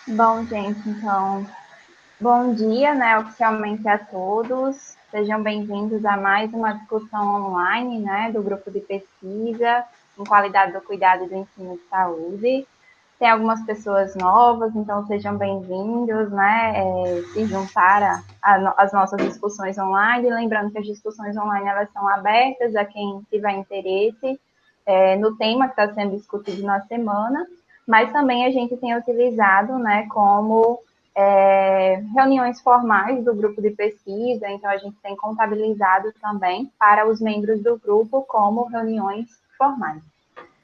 Bom, gente, então, bom dia, né, oficialmente a todos. Sejam bem-vindos a mais uma discussão online, né, do grupo de pesquisa em qualidade do cuidado e do ensino de saúde. Tem algumas pessoas novas, então sejam bem-vindos, né, se juntar às nossas discussões online. Lembrando que as discussões online elas são abertas a quem tiver interesse no tema que está sendo discutido na semana, mas também a gente tem utilizado, né, como reuniões formais do grupo de pesquisa, então a gente tem contabilizado também para os membros do grupo como reuniões formais.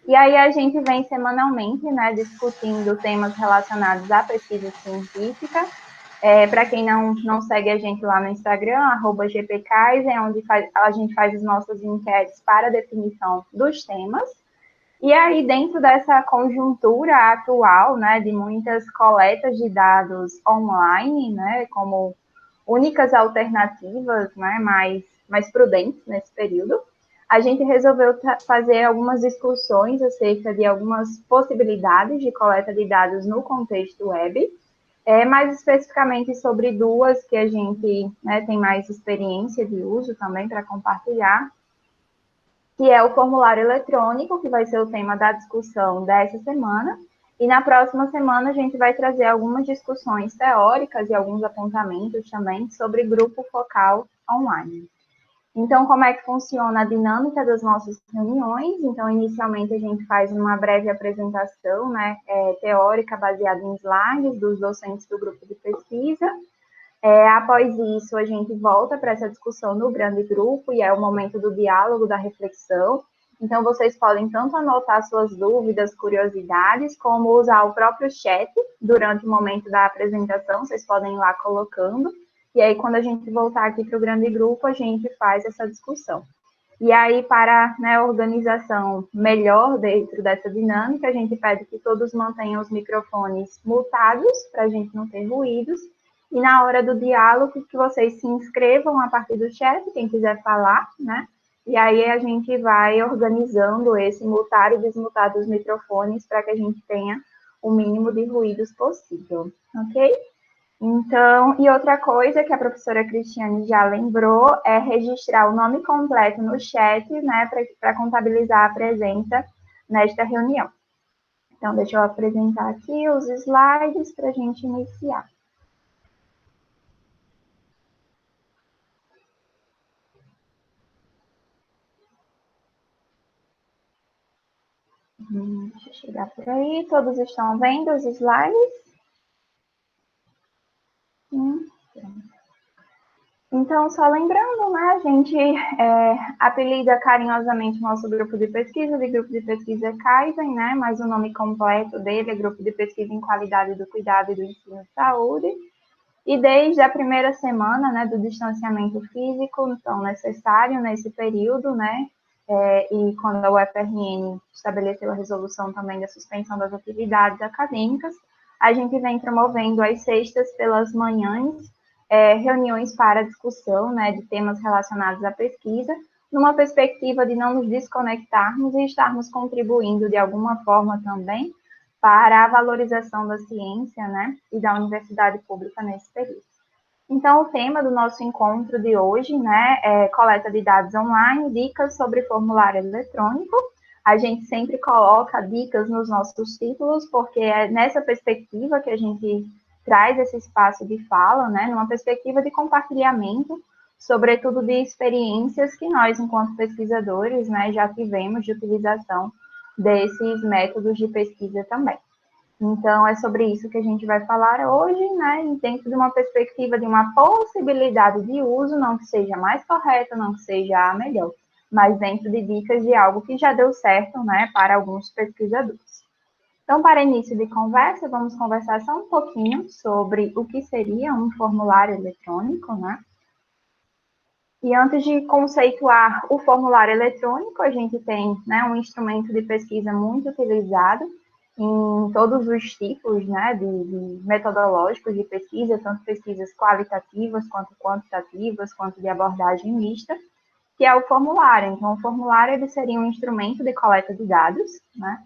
E aí a gente vem semanalmente, né, discutindo temas relacionados à pesquisa científica. Para quem não segue a gente lá no Instagram, @gpcais, é onde a gente faz as nossas enquetes para definição dos temas. E aí, dentro dessa conjuntura atual, né, de muitas coletas de dados online, né, como únicas alternativas, né, mais prudentes nesse período, a gente resolveu fazer algumas discussões acerca de algumas possibilidades de coleta de dados no contexto web, mais especificamente sobre duas que a gente, né, tem mais experiência de uso também para compartilhar, que é o formulário eletrônico, que vai ser o tema da discussão dessa semana. E na próxima semana a gente vai trazer algumas discussões teóricas e alguns apontamentos também sobre grupo focal online. Então, como é que funciona a dinâmica das nossas reuniões? Então, inicialmente a gente faz uma breve apresentação, né, teórica baseada em slides dos docentes do grupo de pesquisa. Após isso, a gente volta para essa discussão no grande grupo e é o momento do diálogo, da reflexão. Então, vocês podem tanto anotar suas dúvidas, curiosidades, como usar o próprio chat durante o momento da apresentação. Vocês podem ir lá colocando. E aí, quando a gente voltar aqui para o grande grupo, a gente faz essa discussão. E aí, para, né, a organização melhor dentro dessa dinâmica, a gente pede que todos mantenham os microfones mutados, para a gente não ter ruídos. E na hora do diálogo, que vocês se inscrevam a partir do chat, quem quiser falar, né? E aí a gente vai organizando esse mutar e desmutar dos microfones para que a gente tenha o mínimo de ruídos possível, ok? Então, e outra coisa que a professora Cristiane já lembrou é registrar o nome completo no chat, né, para contabilizar a presença nesta reunião. Então, deixa eu apresentar aqui os slides para a gente iniciar. Deixa eu chegar por aí. Todos estão vendo os slides? Sim. Então, só lembrando, né, a gente apelida carinhosamente o nosso grupo de pesquisa de Grupo de Pesquisa Kaizen, né, mas o nome completo dele é Grupo de Pesquisa em Qualidade do Cuidado e do Ensino de Saúde. E desde a primeira semana, né, do distanciamento físico, então, necessário nesse período, né, e quando a UFRN estabeleceu a resolução também da suspensão das atividades acadêmicas, a gente vem promovendo às sextas pelas manhãs reuniões para discussão, né, de temas relacionados à pesquisa, numa perspectiva de não nos desconectarmos e estarmos contribuindo de alguma forma também para a valorização da ciência, né, e da universidade pública nesse período. Então, o tema do nosso encontro de hoje, né, é coleta de dados online, dicas sobre formulário eletrônico. A gente sempre coloca dicas nos nossos títulos, porque é nessa perspectiva que a gente traz esse espaço de fala, né, numa perspectiva de compartilhamento, sobretudo de experiências que nós, enquanto pesquisadores, né, já tivemos de utilização desses métodos de pesquisa também. Então, é sobre isso que a gente vai falar hoje, né? Dentro de uma perspectiva de uma possibilidade de uso, não que seja mais correta, não que seja a melhor, mas dentro de dicas de algo que já deu certo, né, para alguns pesquisadores. Então, para início de conversa, vamos conversar só um pouquinho sobre o que seria um formulário eletrônico, né? E antes de conceituar o formulário eletrônico, a gente tem, né, um instrumento de pesquisa muito utilizado em todos os tipos, né, de metodológicos de pesquisa, tanto pesquisas qualitativas quanto quantitativas, quanto de abordagem mista, que é o formulário. Então, o formulário ele seria um instrumento de coleta de dados, né,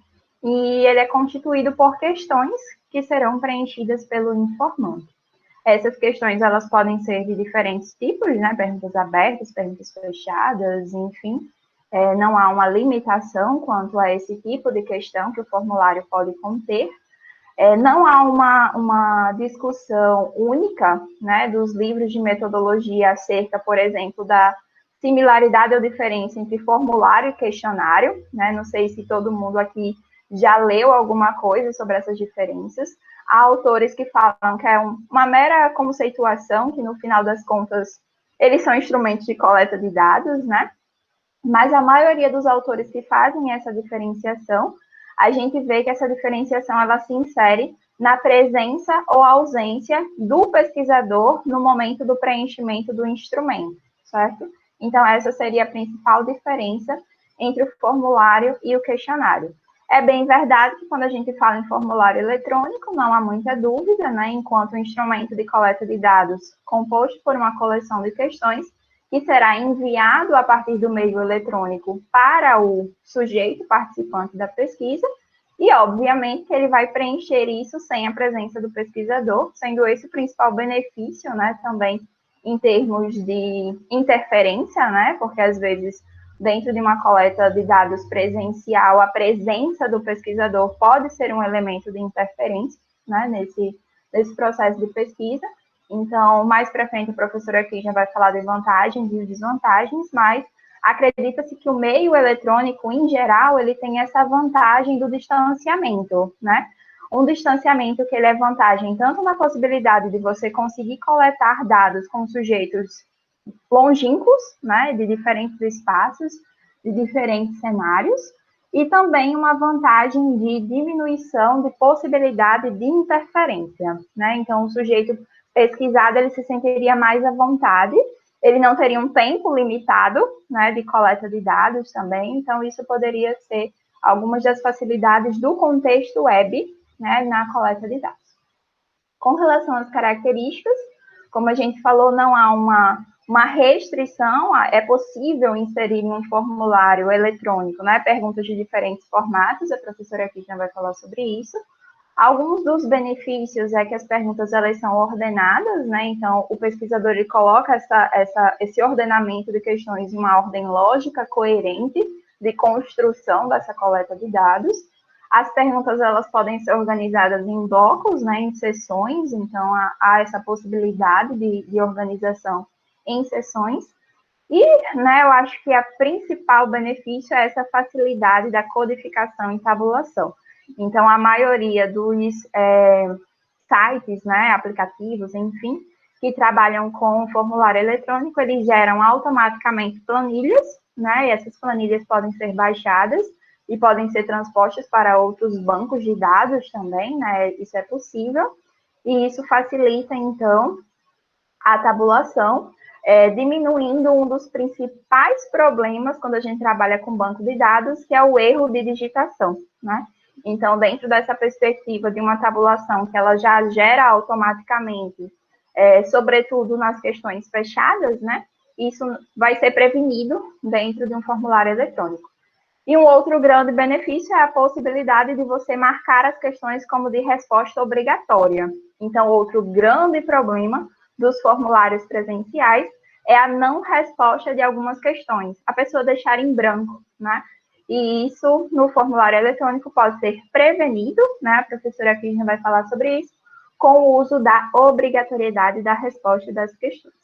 e ele é constituído por questões que serão preenchidas pelo informante. Essas questões, elas podem ser de diferentes tipos, né? Perguntas abertas, perguntas fechadas, enfim. Não há uma limitação quanto a esse tipo de questão que o formulário pode conter. Não há uma discussão única, né, dos livros de metodologia acerca, por exemplo, da similaridade ou diferença entre formulário e questionário, né? Não sei se todo mundo aqui já leu alguma coisa sobre essas diferenças. Há autores que falam que é uma mera conceituação, que no final das contas eles são instrumentos de coleta de dados, né? Mas a maioria dos autores que fazem essa diferenciação, a gente vê que essa diferenciação ela se insere na presença ou ausência do pesquisador no momento do preenchimento do instrumento, certo? Então, essa seria a principal diferença entre o formulário e o questionário. É bem verdade que quando a gente fala em formulário eletrônico, não há muita dúvida, né? Enquanto o instrumento de coleta de dados composto por uma coleção de questões que será enviado a partir do meio eletrônico para o sujeito participante da pesquisa, e, obviamente, que ele vai preencher isso sem a presença do pesquisador, sendo esse o principal benefício, né, também em termos de interferência, né, porque, às vezes, dentro de uma coleta de dados presencial, a presença do pesquisador pode ser um elemento de interferência, né, nesse processo de pesquisa. Então, mais para frente, o professor aqui já vai falar de vantagens e desvantagens, mas acredita-se que o meio eletrônico, em geral, ele tem essa vantagem do distanciamento, né? Um distanciamento que ele é vantagem tanto na possibilidade de você conseguir coletar dados com sujeitos longínquos, né, de diferentes espaços, de diferentes cenários, e também uma vantagem de diminuição de possibilidade de interferência, né? Então, o sujeito pesquisado, ele se sentiria mais à vontade, ele não teria um tempo limitado, né, de coleta de dados também, então isso poderia ser algumas das facilidades do contexto web, né, na coleta de dados. Com relação às características, como a gente falou, não há uma restrição, é possível inserir em um formulário eletrônico, né, perguntas de diferentes formatos, a professora aqui já vai falar sobre isso. Alguns dos benefícios é que as perguntas elas são ordenadas, né? Então, o pesquisador ele coloca esse ordenamento de questões em uma ordem lógica, coerente, de construção dessa coleta de dados. As perguntas elas podem ser organizadas em blocos, né, em seções, então há essa possibilidade de organização em seções. E, né, eu acho que a principal benefício é essa facilidade da codificação e tabulação. Então, a maioria dos sites, né, aplicativos, enfim, que trabalham com formulário eletrônico, eles geram automaticamente planilhas, né, e essas planilhas podem ser baixadas e podem ser transpostas para outros bancos de dados também, né, isso é possível, e isso facilita, então, a tabulação, diminuindo um dos principais problemas quando a gente trabalha com banco de dados, que é o erro de digitação, né? Então, dentro dessa perspectiva de uma tabulação que ela já gera automaticamente, sobretudo nas questões fechadas, né? Isso vai ser prevenido dentro de um formulário eletrônico. E um outro grande benefício é a possibilidade de você marcar as questões como de resposta obrigatória. Então, outro grande problema dos formulários presenciais é a não resposta de algumas questões, a pessoa deixar em branco, né? E isso, no formulário eletrônico, pode ser prevenido, né? A professora aqui já vai falar sobre isso, com o uso da obrigatoriedade da resposta das questões.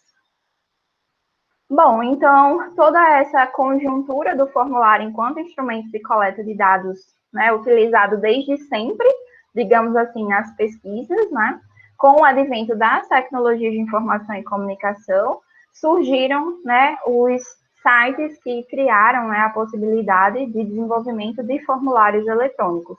Bom, então, toda essa conjuntura do formulário enquanto instrumento de coleta de dados, né, utilizado desde sempre, digamos assim, nas pesquisas, né, com o advento das tecnologias de informação e comunicação, surgiram, né, os sites que criaram, né, a possibilidade de desenvolvimento de formulários eletrônicos,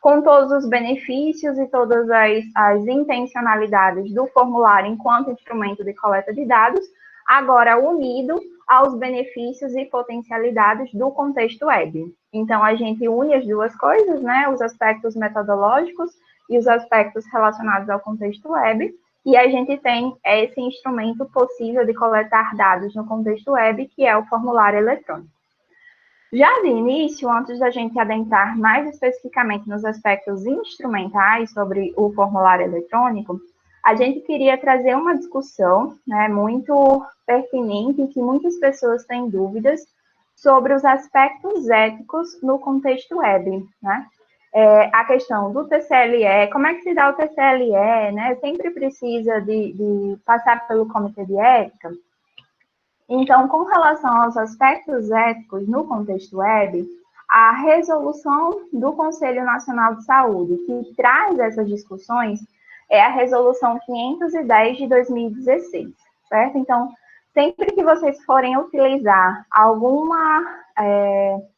com todos os benefícios e todas as intencionalidades do formulário enquanto instrumento de coleta de dados, agora unido aos benefícios e potencialidades do contexto web. Então, a gente une as duas coisas, né, os aspectos metodológicos e os aspectos relacionados ao contexto web, e a gente tem esse instrumento possível de coletar dados no contexto web, que é o formulário eletrônico. Já de início, antes da gente adentrar mais especificamente nos aspectos instrumentais sobre o formulário eletrônico, a gente queria trazer uma discussão, né, muito pertinente e que muitas pessoas têm dúvidas sobre os aspectos éticos no contexto web, né? A questão do TCLE, como é que se dá o TCLE, né? Sempre precisa de passar pelo comitê de ética. Então, com relação aos aspectos éticos no contexto web, a resolução do Conselho Nacional de Saúde, que traz essas discussões, é a resolução 510 de 2016, certo? Então, sempre que vocês forem utilizar alguma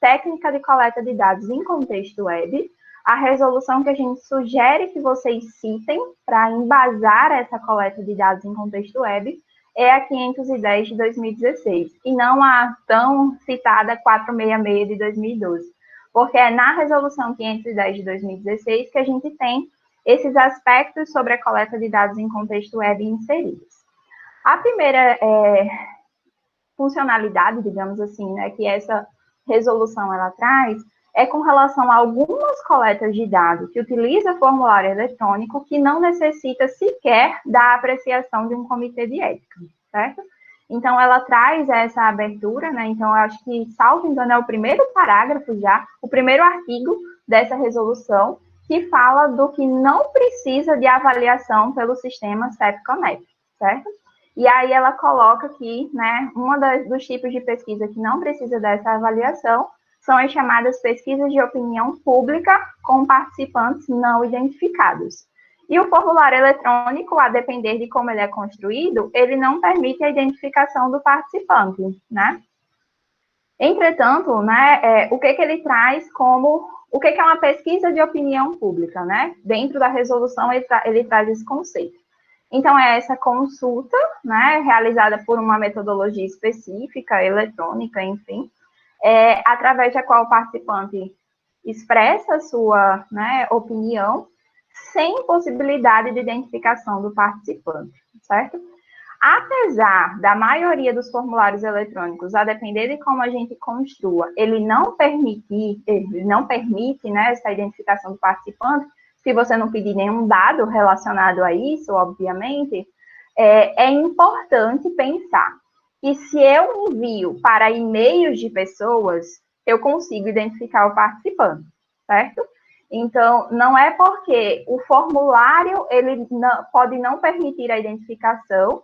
técnica de coleta de dados em contexto web, a resolução que a gente sugere que vocês citem para embasar essa coleta de dados em contexto web é a 510 de 2016, e não a tão citada 466 de 2012, porque é na resolução 510 de 2016 que a gente tem esses aspectos sobre a coleta de dados em contexto web inseridos. A primeira funcionalidade, digamos assim, né, que essa resolução ela traz, é com relação a algumas coletas de dados que utiliza formulário eletrônico que não necessita sequer da apreciação de um comitê de ética, certo? Então, ela traz essa abertura, né? Então, eu acho que, salvo engano, é o primeiro parágrafo já, o primeiro artigo dessa resolução, que fala do que não precisa de avaliação pelo sistema CEP-CONEP, certo? E aí ela coloca que, né, dos tipos de pesquisa que não precisa dessa avaliação são as chamadas pesquisas de opinião pública com participantes não identificados. E o formulário eletrônico, a depender de como ele é construído, ele não permite a identificação do participante, né? Entretanto, né, o que ele traz como... O que é uma pesquisa de opinião pública, né? Dentro da resolução, ele traz esse conceito. Então, é essa consulta, né, realizada por uma metodologia específica, eletrônica, enfim, através da qual o participante expressa a sua, né, opinião, sem possibilidade de identificação do participante, certo? Apesar da maioria dos formulários eletrônicos, a depender de como a gente construa, ele não permite, né, essa identificação do participante, se você não pedir nenhum dado relacionado a isso, obviamente, é importante pensar que se eu envio para e-mails de pessoas, eu consigo identificar o participante, certo? Então, não é porque o formulário ele pode não permitir a identificação,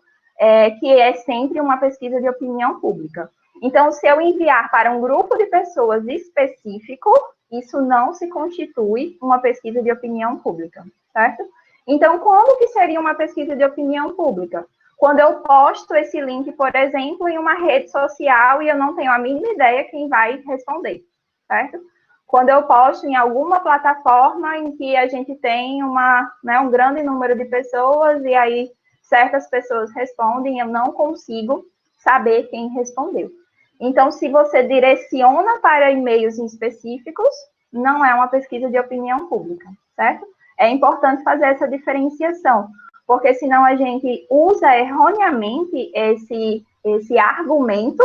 que é sempre uma pesquisa de opinião pública. Então, se eu enviar para um grupo de pessoas específico, isso não se constitui uma pesquisa de opinião pública, certo? Então, como que seria uma pesquisa de opinião pública? Quando eu posto esse link, por exemplo, em uma rede social e eu não tenho a mínima ideia quem vai responder, certo? Quando eu posto em alguma plataforma em que a gente tem um grande número de pessoas e aí certas pessoas respondem, eu não consigo saber quem respondeu. Então, se você direciona para e-mails específicos, não é uma pesquisa de opinião pública, certo? É importante fazer essa diferenciação, porque senão a gente usa erroneamente esse argumento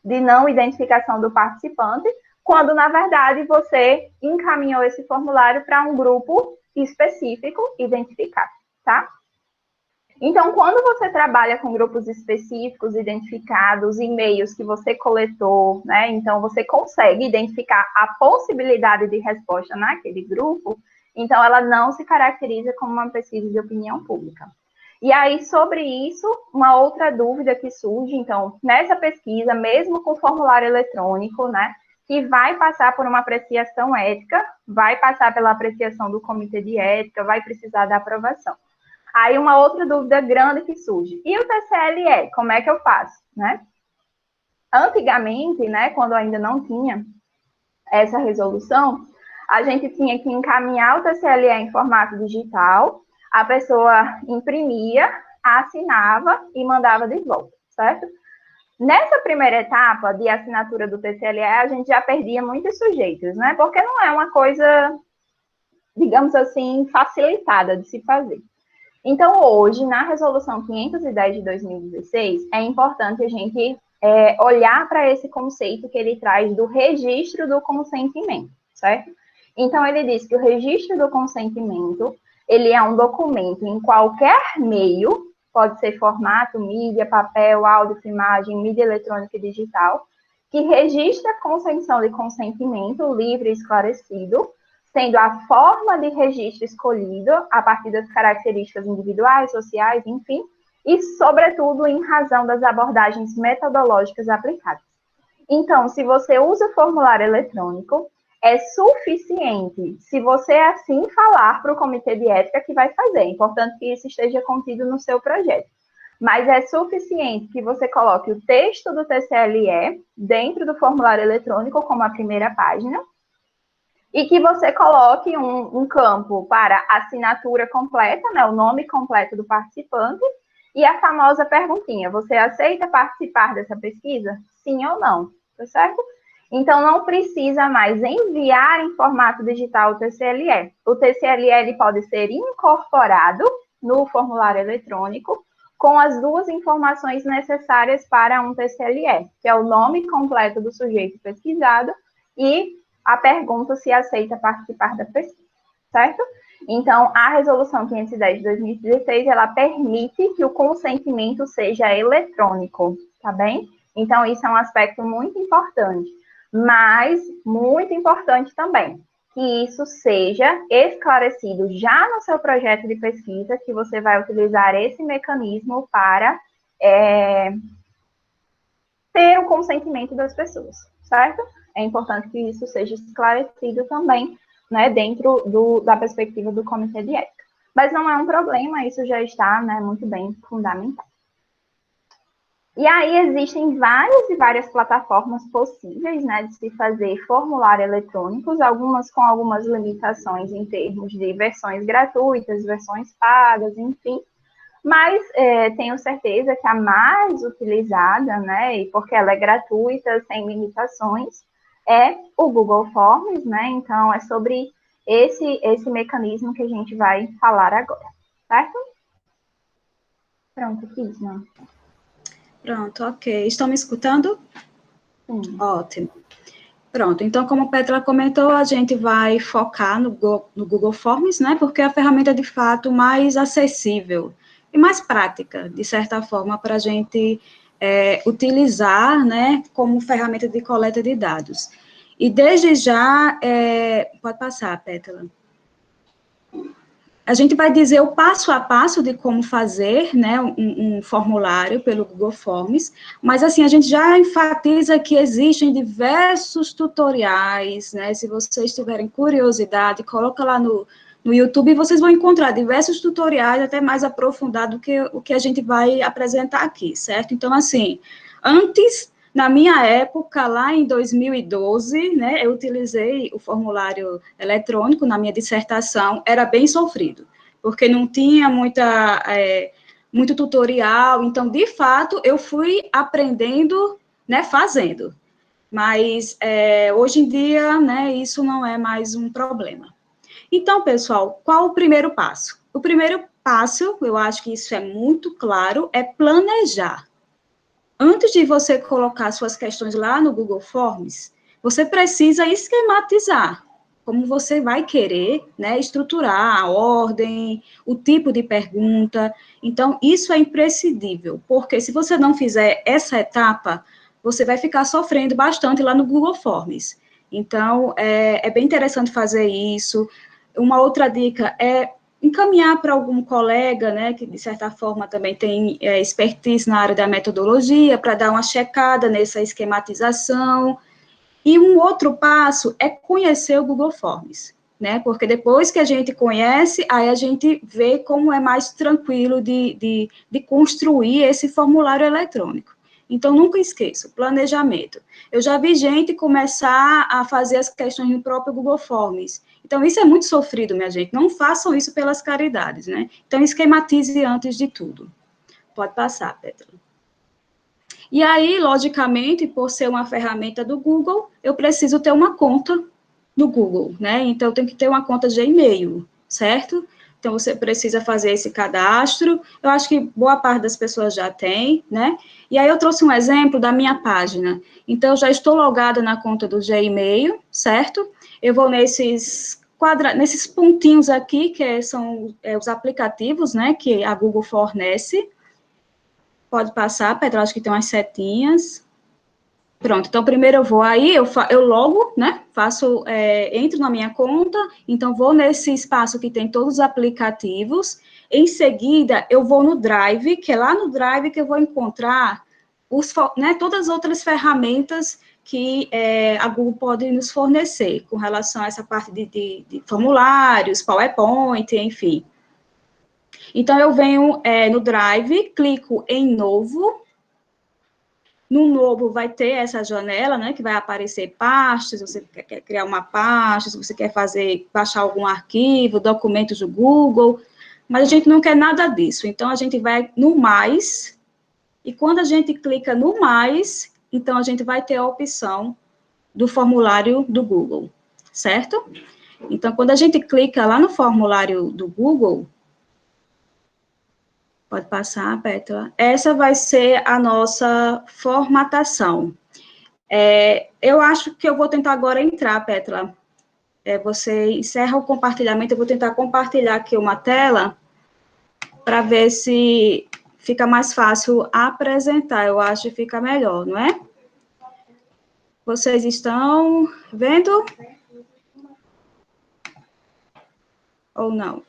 de não identificação do participante, quando, na verdade, você encaminhou esse formulário para um grupo específico identificado, tá? Então, quando você trabalha com grupos específicos, identificados, e-mails que você coletou, né? Então, você consegue identificar a possibilidade de resposta naquele grupo, então ela não se caracteriza como uma pesquisa de opinião pública. E aí, sobre isso, uma outra dúvida que surge, então, nessa pesquisa, mesmo com formulário eletrônico, né? Que vai passar por uma apreciação ética, vai passar pela apreciação do comitê de ética, vai precisar da aprovação. Aí uma outra dúvida grande que surge. E o TCLE, como é que eu faço, né? Antigamente, né, quando ainda não tinha essa resolução, a gente tinha que encaminhar o TCLE em formato digital, a pessoa imprimia, assinava e mandava de volta, certo? Nessa primeira etapa de assinatura do TCLE, a gente já perdia muitos sujeitos, né? Porque não é uma coisa, digamos assim, facilitada de se fazer. Então, hoje, na resolução 510 de 2016, é importante a gente olhar para esse conceito que ele traz do registro do consentimento, certo? Então, ele diz que o registro do consentimento, ele é um documento em qualquer meio, pode ser formato, mídia, papel, áudio, imagem, mídia eletrônica e digital, que registra a consensão de consentimento livre e esclarecido, sendo a forma de registro escolhido a partir das características individuais, sociais, enfim, e, sobretudo, em razão das abordagens metodológicas aplicadas. Então, se você usa o formulário eletrônico, é suficiente, se você assim falar para o comitê de ética que vai fazer. É importante que isso esteja contido no seu projeto. Mas é suficiente que você coloque o texto do TCLE dentro do formulário eletrônico como a primeira página e que você coloque um campo para assinatura completa, né, o nome completo do participante e a famosa perguntinha: você aceita participar dessa pesquisa? Sim ou não? Tá certo? Então, não precisa mais enviar em formato digital o TCLE. O TCLE ele pode ser incorporado no formulário eletrônico com as duas informações necessárias para um TCLE, que é o nome completo do sujeito pesquisado e a pergunta se aceita participar da pesquisa, certo? Então, a Resolução 510 de 2016, ela permite que o consentimento seja eletrônico, tá bem? Então, isso é um aspecto muito importante. Mas, muito importante também, que isso seja esclarecido já no seu projeto de pesquisa, que você vai utilizar esse mecanismo para ter o consentimento das pessoas, certo? É importante que isso seja esclarecido também, né, dentro da perspectiva do Comitê de Ética. Mas não é um problema, isso já está, né, muito bem fundamentado. E aí existem várias e várias plataformas possíveis, né, de se fazer formulário eletrônicos, algumas com algumas limitações em termos de versões gratuitas, versões pagas, enfim. Mas tenho certeza que a mais utilizada, né, e porque ela é gratuita, sem limitações, é o Google Forms, né? Então, é sobre esse mecanismo que a gente vai falar agora, certo? Pronto, Kisna. Pronto, ok. Estão me escutando? Sim. Ótimo. Pronto, então, como a Petra comentou, a gente vai focar no Google Forms, né, porque é a ferramenta, de fato, mais acessível e mais prática, de certa forma, para a gente utilizar, né, como ferramenta de coleta de dados. E, desde já, pode passar, Petra. A gente vai dizer o passo a passo de como fazer, né, um formulário pelo Google Forms, mas, assim, a gente já enfatiza que existem diversos tutoriais, né, se vocês tiverem curiosidade, coloca lá no YouTube, e vocês vão encontrar diversos tutoriais, até mais aprofundados do que o que a gente vai apresentar aqui, certo? Então, assim, antes, na minha época, lá em 2012, né, eu utilizei o formulário eletrônico na minha dissertação, era bem sofrido, porque não tinha muito tutorial, então, de fato, eu fui aprendendo, né, fazendo. Mas, hoje em dia, né, isso não é mais um problema. Então, pessoal, qual o primeiro passo? O primeiro passo, eu acho que isso é muito claro, é planejar. Antes de você colocar suas questões lá no Google Forms, você precisa esquematizar como você vai querer, né, estruturar a ordem, o tipo de pergunta. Então, isso é imprescindível, porque se você não fizer essa etapa, você vai ficar sofrendo bastante lá no Google Forms. Então, é bem interessante fazer isso. Uma outra dica é encaminhar para algum colega, né, que de certa forma também tem expertise na área da metodologia, para dar uma checada nessa esquematização. E um outro passo é conhecer o Google Forms, né, porque depois que a gente conhece, aí a gente vê como é mais tranquilo de construir esse formulário eletrônico. Então, nunca esqueça, planejamento. Eu já vi gente começar a fazer as questões no próprio Google Forms. Então, isso é muito sofrido, minha gente. Não façam isso pelas caridades, né? Então, esquematize antes de tudo. Pode passar, Petra. E aí, logicamente, por ser uma ferramenta do Google, eu preciso ter uma conta no Google, né? Então, eu tenho que ter uma conta de e-mail, certo? então você precisa fazer esse cadastro. Eu acho que boa parte das pessoas já tem, né? E aí eu trouxe um exemplo da minha página. Então, eu já estou logada na conta do Gmail, certo? Eu vou nesses pontinhos aqui, que são os aplicativos, né, que a Google fornece. Pode passar, Petra, acho que tem umas setinhas. Pronto, então primeiro eu vou aí, eu logo, né, entro na minha conta, então vou nesse espaço que tem todos os aplicativos, em seguida eu vou no Drive, que é lá no Drive que eu vou encontrar todas as outras ferramentas que a Google pode nos fornecer, com relação a essa parte de formulários, PowerPoint, enfim. Então, eu venho no Drive, clico em Novo. No Novo vai ter essa janela, né, que vai aparecer pastas, você quer criar uma pasta, se você quer baixar algum arquivo, documentos do Google, mas a gente não quer nada disso. Então, a gente vai no Mais, e quando a gente clica no Mais, então a gente vai ter a opção do formulário do Google, certo? Então, quando a gente clica lá no formulário do Google, pode passar, Pétala. Essa vai ser a nossa formatação. Eu acho que eu vou tentar agora entrar, Pétala. Você encerra o compartilhamento, eu vou tentar compartilhar aqui uma tela para ver se fica mais fácil apresentar. Eu acho que fica melhor, não é? Vocês estão vendo? Ou não?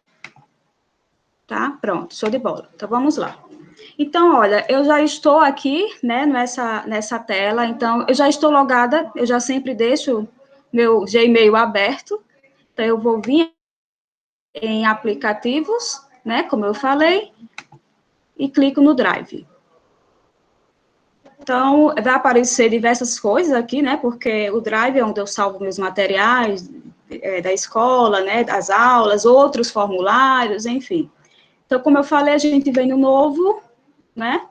Tá? Pronto, show de bola. Então, vamos lá. Então, olha, eu já estou aqui, né, nessa tela, então, eu já estou logada, eu já sempre deixo meu Gmail aberto, então, eu vou vir em aplicativos, né, como eu falei, e clico no Drive. Então, vai aparecer diversas coisas aqui, né, porque o Drive é onde eu salvo meus materiais da escola, né, das aulas, outros formulários, enfim. Então, como eu falei, a gente vem no Novo, né,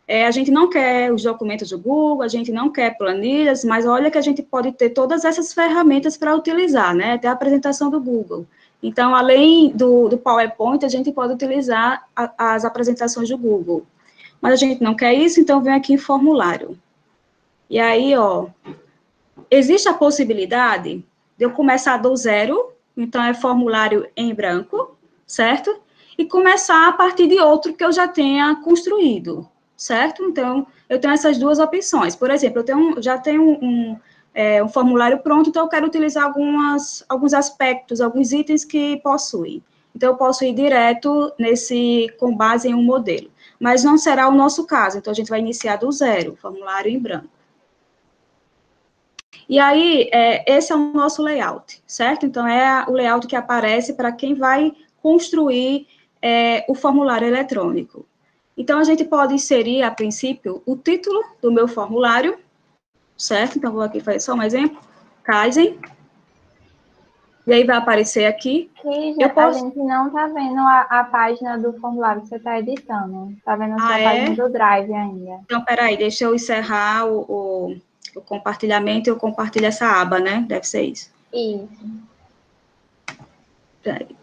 a gente não quer os documentos do Google, a gente não quer planilhas, mas olha que a gente pode ter todas essas ferramentas para utilizar, né? Até a apresentação do Google. Então, além do PowerPoint, a gente pode utilizar as apresentações do Google. Mas a gente não quer isso, então vem aqui em formulário. E aí, ó, existe a possibilidade de eu começar do zero, então é formulário em branco, certo? E começar a partir de outro que eu já tenha construído, certo? Então, eu tenho essas duas opções. Por exemplo, já tenho um formulário pronto, então eu quero utilizar alguns aspectos, alguns itens que possuem. Então, eu posso ir direto com base em um modelo. Mas não será o nosso caso, então a gente vai iniciar do zero, formulário em branco. E aí, esse é o nosso layout, certo? Então, é o layout que aparece para quem vai construir o formulário eletrônico. Então, a gente pode inserir, a princípio, o título do meu formulário, certo? Então, vou aqui fazer só um exemplo. Kaizen. E aí, vai aparecer aqui. A gente não está vendo a página do formulário que você está editando. Está vendo a página do Drive ainda. Então, peraí, deixa eu encerrar o compartilhamento e eu compartilho essa aba, né? Deve ser isso. Isso. Peraí.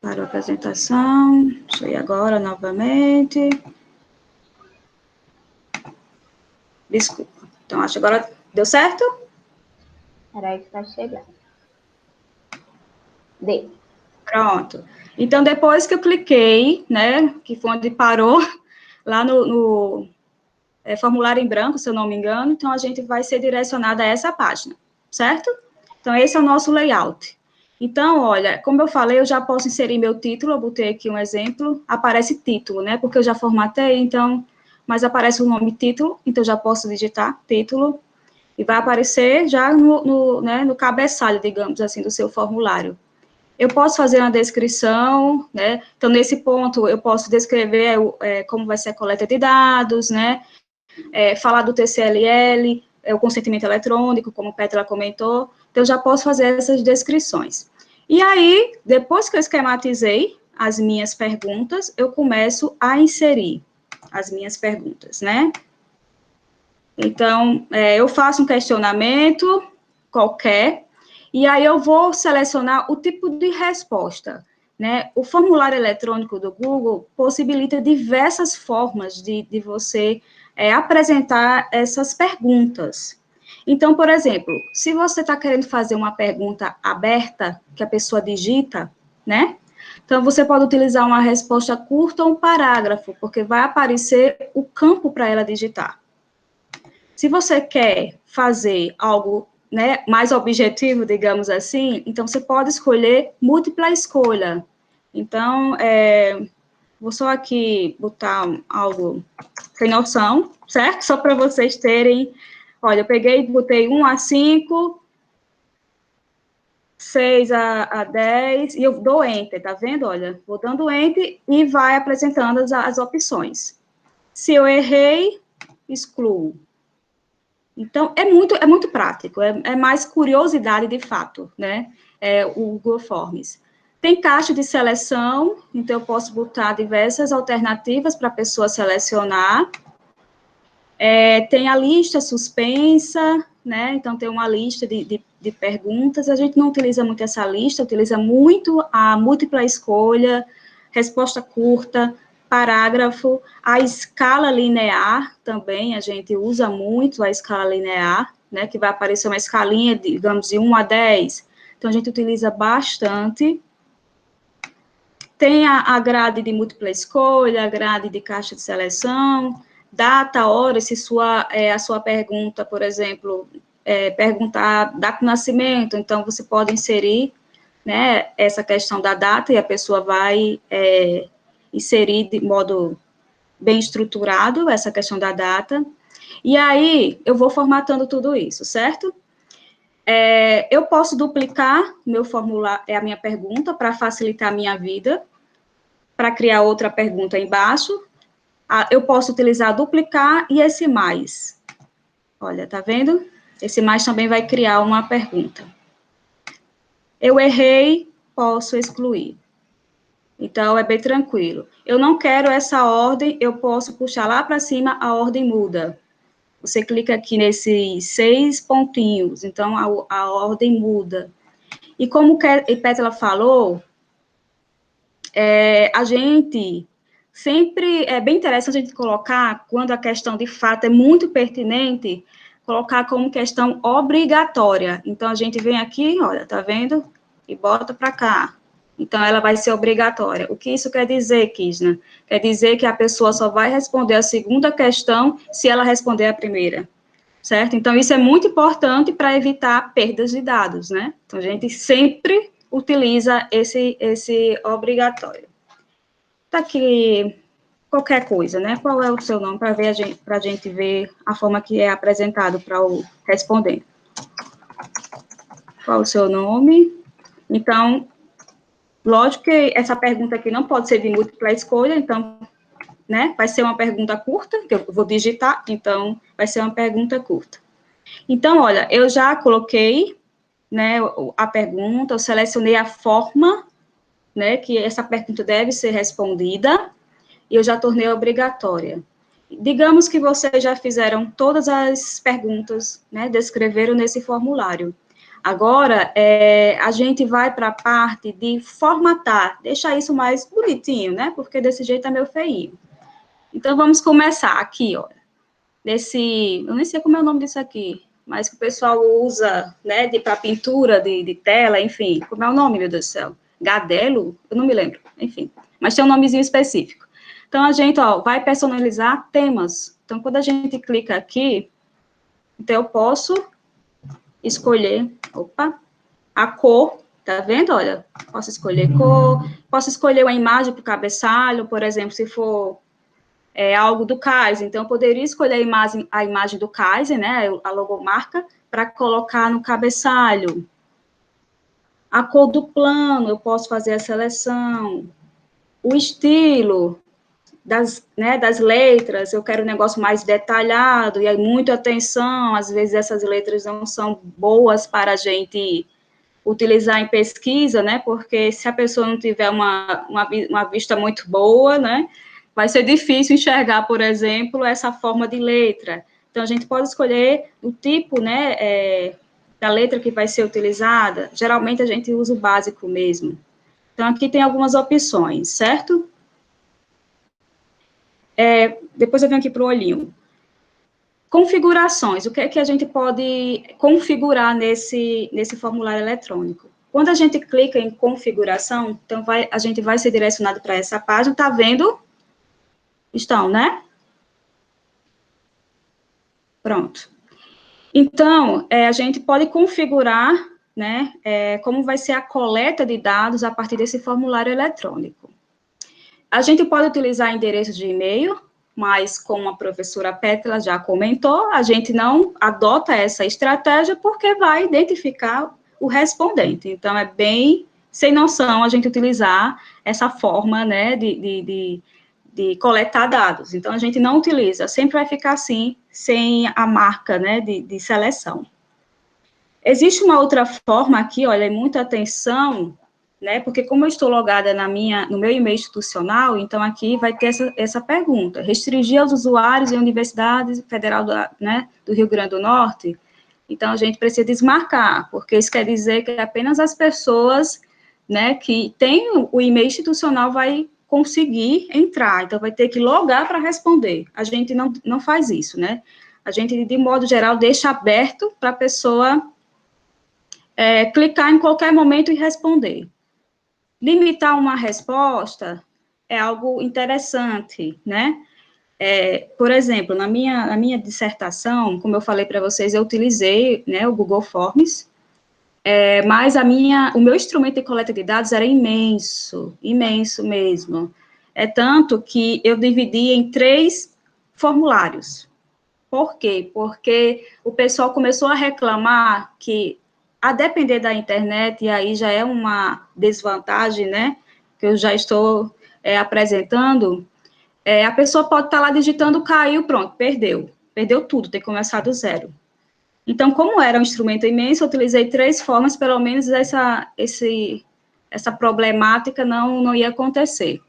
Para a apresentação. Deixa eu ir agora novamente. Desculpa. Então, acho que agora deu certo? Peraí que está chegando. Deu. Pronto. Então, depois que eu cliquei, né, que foi onde parou, lá no formulário em branco, se eu não me engano, então a gente vai ser direcionado a essa página, certo? Então, esse é o nosso layout. Então, olha, como eu falei, eu já posso inserir meu título, eu botei aqui um exemplo, aparece título, né, porque eu já formatei, então, mas aparece o nome título, então eu já posso digitar título, e vai aparecer já no cabeçalho, digamos assim, do seu formulário. Eu posso fazer uma descrição, né, então, nesse ponto, eu posso descrever como vai ser a coleta de dados, né, falar do TCLL, o consentimento eletrônico, como a Petra comentou, então, eu já posso fazer essas descrições. E aí, depois que eu esquematizei as minhas perguntas, eu começo a inserir as minhas perguntas, né? Então, eu faço um questionamento qualquer, e aí eu vou selecionar o tipo de resposta, né? O formulário eletrônico do Google possibilita diversas formas de você apresentar essas perguntas. Então, por exemplo, se você está querendo fazer uma pergunta aberta, que a pessoa digita, né? Então, você pode utilizar uma resposta curta ou um parágrafo, porque vai aparecer o campo para ela digitar. Se você quer fazer algo, né, mais objetivo, digamos assim, então você pode escolher múltipla escolha. Então, vou só aqui botar algo sem noção, certo? Só para vocês terem. Olha, eu peguei e botei 1 a 5, 6 a 10, e eu dou Enter, tá vendo? Olha, vou dando Enter e vai apresentando as opções. Se eu errei, excluo. Então, é muito prático, é mais curiosidade de fato, né? O Google Forms. Tem caixa de seleção, então eu posso botar diversas alternativas para a pessoa selecionar. Tem a lista suspensa, né? Então, tem uma lista de perguntas. A gente não utiliza muito essa lista, utiliza muito a múltipla escolha, resposta curta, parágrafo, a escala linear também, a gente usa muito a escala linear, né? Que vai aparecer uma escalinha, digamos, de 1 a 10. Então, a gente utiliza bastante. Tem a grade de múltipla escolha, a grade de caixa de seleção, data, hora, se a sua pergunta, por exemplo, perguntar data de nascimento, então você pode inserir, né, essa questão da data e a pessoa vai inserir de modo bem estruturado essa questão da data. E aí, eu vou formatando tudo isso, certo? Eu posso duplicar meu formulário, a minha pergunta, para facilitar a minha vida, para criar outra pergunta embaixo. Eu posso utilizar duplicar e esse mais. Olha, tá vendo? Esse mais também vai criar uma pergunta. Eu errei, posso excluir. Então, é bem tranquilo. Eu não quero essa ordem, eu posso puxar lá para cima, a ordem muda. Você clica aqui nesses 6 pontinhos, então a ordem muda. E como a Pétala falou, a gente sempre, é bem interessante a gente colocar, quando a questão de fato é muito pertinente, colocar como questão obrigatória. Então, a gente vem aqui, olha, tá vendo? E bota para cá. Então, ela vai ser obrigatória. O que isso quer dizer, Kisna? Quer dizer que a pessoa só vai responder a segunda questão se ela responder a primeira, certo? Então, isso é muito importante para evitar perdas de dados, né? Então, a gente sempre utiliza esse obrigatório. Tá aqui qualquer coisa, né? Qual é o seu nome, para a gente ver a forma que é apresentado para o respondente. Qual o seu nome? Então, lógico que essa pergunta aqui não pode ser de múltipla escolha, então, né? Vai ser uma pergunta curta, que eu vou digitar, então, vai ser uma pergunta curta. Então, olha, eu já coloquei, né, a pergunta, eu selecionei a forma, né, que essa pergunta deve ser respondida, e eu já tornei obrigatória. Digamos que vocês já fizeram todas as perguntas, né, descreveram nesse formulário. Agora, a gente vai para a parte de formatar, deixar isso mais bonitinho, né, porque desse jeito é meio feinho. Então, vamos começar aqui, ó, eu nem sei como é o nome disso aqui, mas que o pessoal usa, né, para pintura de tela, enfim, como é o nome, meu Deus do céu? Gadelo? Eu não me lembro, enfim, mas tem um nomezinho específico. Então, a gente, ó, vai personalizar temas. Então, quando a gente clica aqui, então eu posso escolher, a cor, tá vendo? Olha, posso escolher cor, posso escolher uma imagem para o cabeçalho, por exemplo, se for algo do Kaizen, então eu poderia escolher a imagem do Kaizen, né, a logomarca, para colocar no cabeçalho. A cor do plano, eu posso fazer a seleção. O estilo das letras, eu quero um negócio mais detalhado, e aí muita atenção, às vezes essas letras não são boas para a gente utilizar em pesquisa, né, porque se a pessoa não tiver uma vista muito boa, né, vai ser difícil enxergar, por exemplo, essa forma de letra. Então, a gente pode escolher o tipo, né, da letra que vai ser utilizada. Geralmente, a gente usa o básico mesmo. Então, aqui tem algumas opções, certo? Depois eu venho aqui para o olhinho. Configurações, o que é que a gente pode configurar nesse formulário eletrônico? Quando a gente clica em configuração, então a gente vai ser direcionado para essa página, tá vendo? Estão, né? Pronto. Então, a gente pode configurar, né, como vai ser a coleta de dados a partir desse formulário eletrônico. A gente pode utilizar endereços de e-mail, mas, como a professora Pétala já comentou, a gente não adota essa estratégia porque vai identificar o respondente. Então, é bem sem noção a gente utilizar essa forma, né, de coletar dados. Então, a gente não utiliza, sempre vai ficar assim, sem a marca, né, de seleção. Existe uma outra forma aqui, olha, muita atenção, né, porque como eu estou logada no meu e-mail institucional, então aqui vai ter essa pergunta, restringir aos usuários em universidades federal do Rio Grande do Norte, então a gente precisa desmarcar, porque isso quer dizer que apenas as pessoas, né, que têm o e-mail institucional vai conseguir entrar, então vai ter que logar para responder, a gente não faz isso, né, a gente, de modo geral, deixa aberto para a pessoa clicar em qualquer momento e responder. Limitar uma resposta é algo interessante, né? Por exemplo, na minha dissertação, como eu falei para vocês, eu utilizei, né, o Google Forms, mas o meu instrumento de coleta de dados era imenso, imenso mesmo. É tanto que eu dividi em 3 formulários. Por quê? Porque o pessoal começou a reclamar que, a depender da internet, e aí já é uma desvantagem, né, que eu já estou apresentando, a pessoa pode estar lá digitando, caiu, pronto, perdeu tudo, tem que começar do zero. Então, como era um instrumento imenso, eu utilizei 3 formas, pelo menos essa problemática não ia acontecer.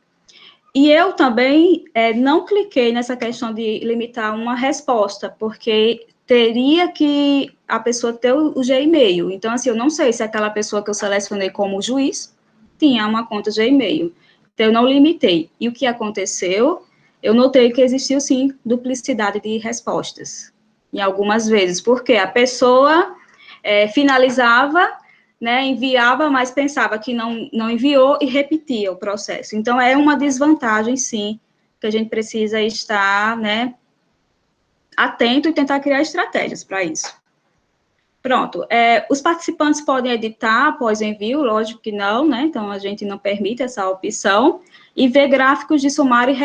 E eu também não cliquei nessa questão de limitar uma resposta, porque teria que a pessoa ter o Gmail. Então, assim, eu não sei se aquela pessoa que eu selecionei como juiz tinha uma conta Gmail. Então, eu não limitei. E o que aconteceu? Eu notei que existiu, sim, duplicidade de respostas, em algumas vezes, porque a pessoa finalizava, né, enviava, mas pensava que não enviou e repetia o processo. Então, é uma desvantagem, sim, que a gente precisa estar, né, atento e tentar criar estratégias para isso. Pronto, os participantes podem editar após o envio, lógico que não, né, então a gente não permite essa opção, e ver gráficos de sumário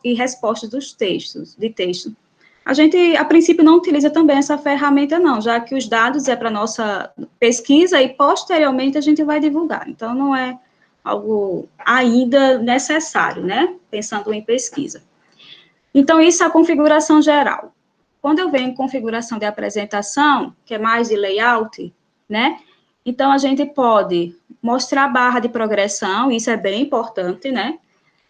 e respostas dos textos, de texto. A gente, a princípio, não utiliza também essa ferramenta, não, já que os dados é para nossa pesquisa e, posteriormente, a gente vai divulgar. Então, não é algo ainda necessário, né, pensando em pesquisa. Então, isso é a configuração geral. Quando eu venho em configuração de apresentação, que é mais de layout, né, então a gente pode mostrar a barra de progressão, isso é bem importante, né,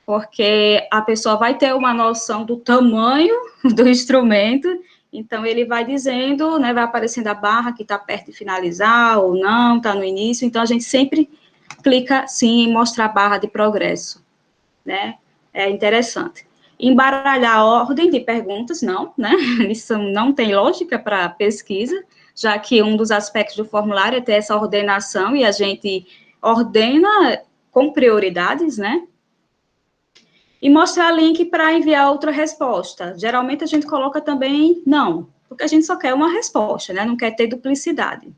porque a pessoa vai ter uma noção do tamanho do instrumento, então ele vai dizendo, né, vai aparecendo a barra que está perto de finalizar ou não, está no início, então a gente sempre clica, sim, em mostrar a barra de progresso, né, é interessante. Embaralhar a ordem de perguntas, não, né, isso não tem lógica para pesquisa, já que um dos aspectos do formulário é ter essa ordenação, e a gente ordena com prioridades, né, e mostrar link para enviar outra resposta. Geralmente a gente coloca também não, porque a gente só quer uma resposta, né? Não quer ter duplicidade.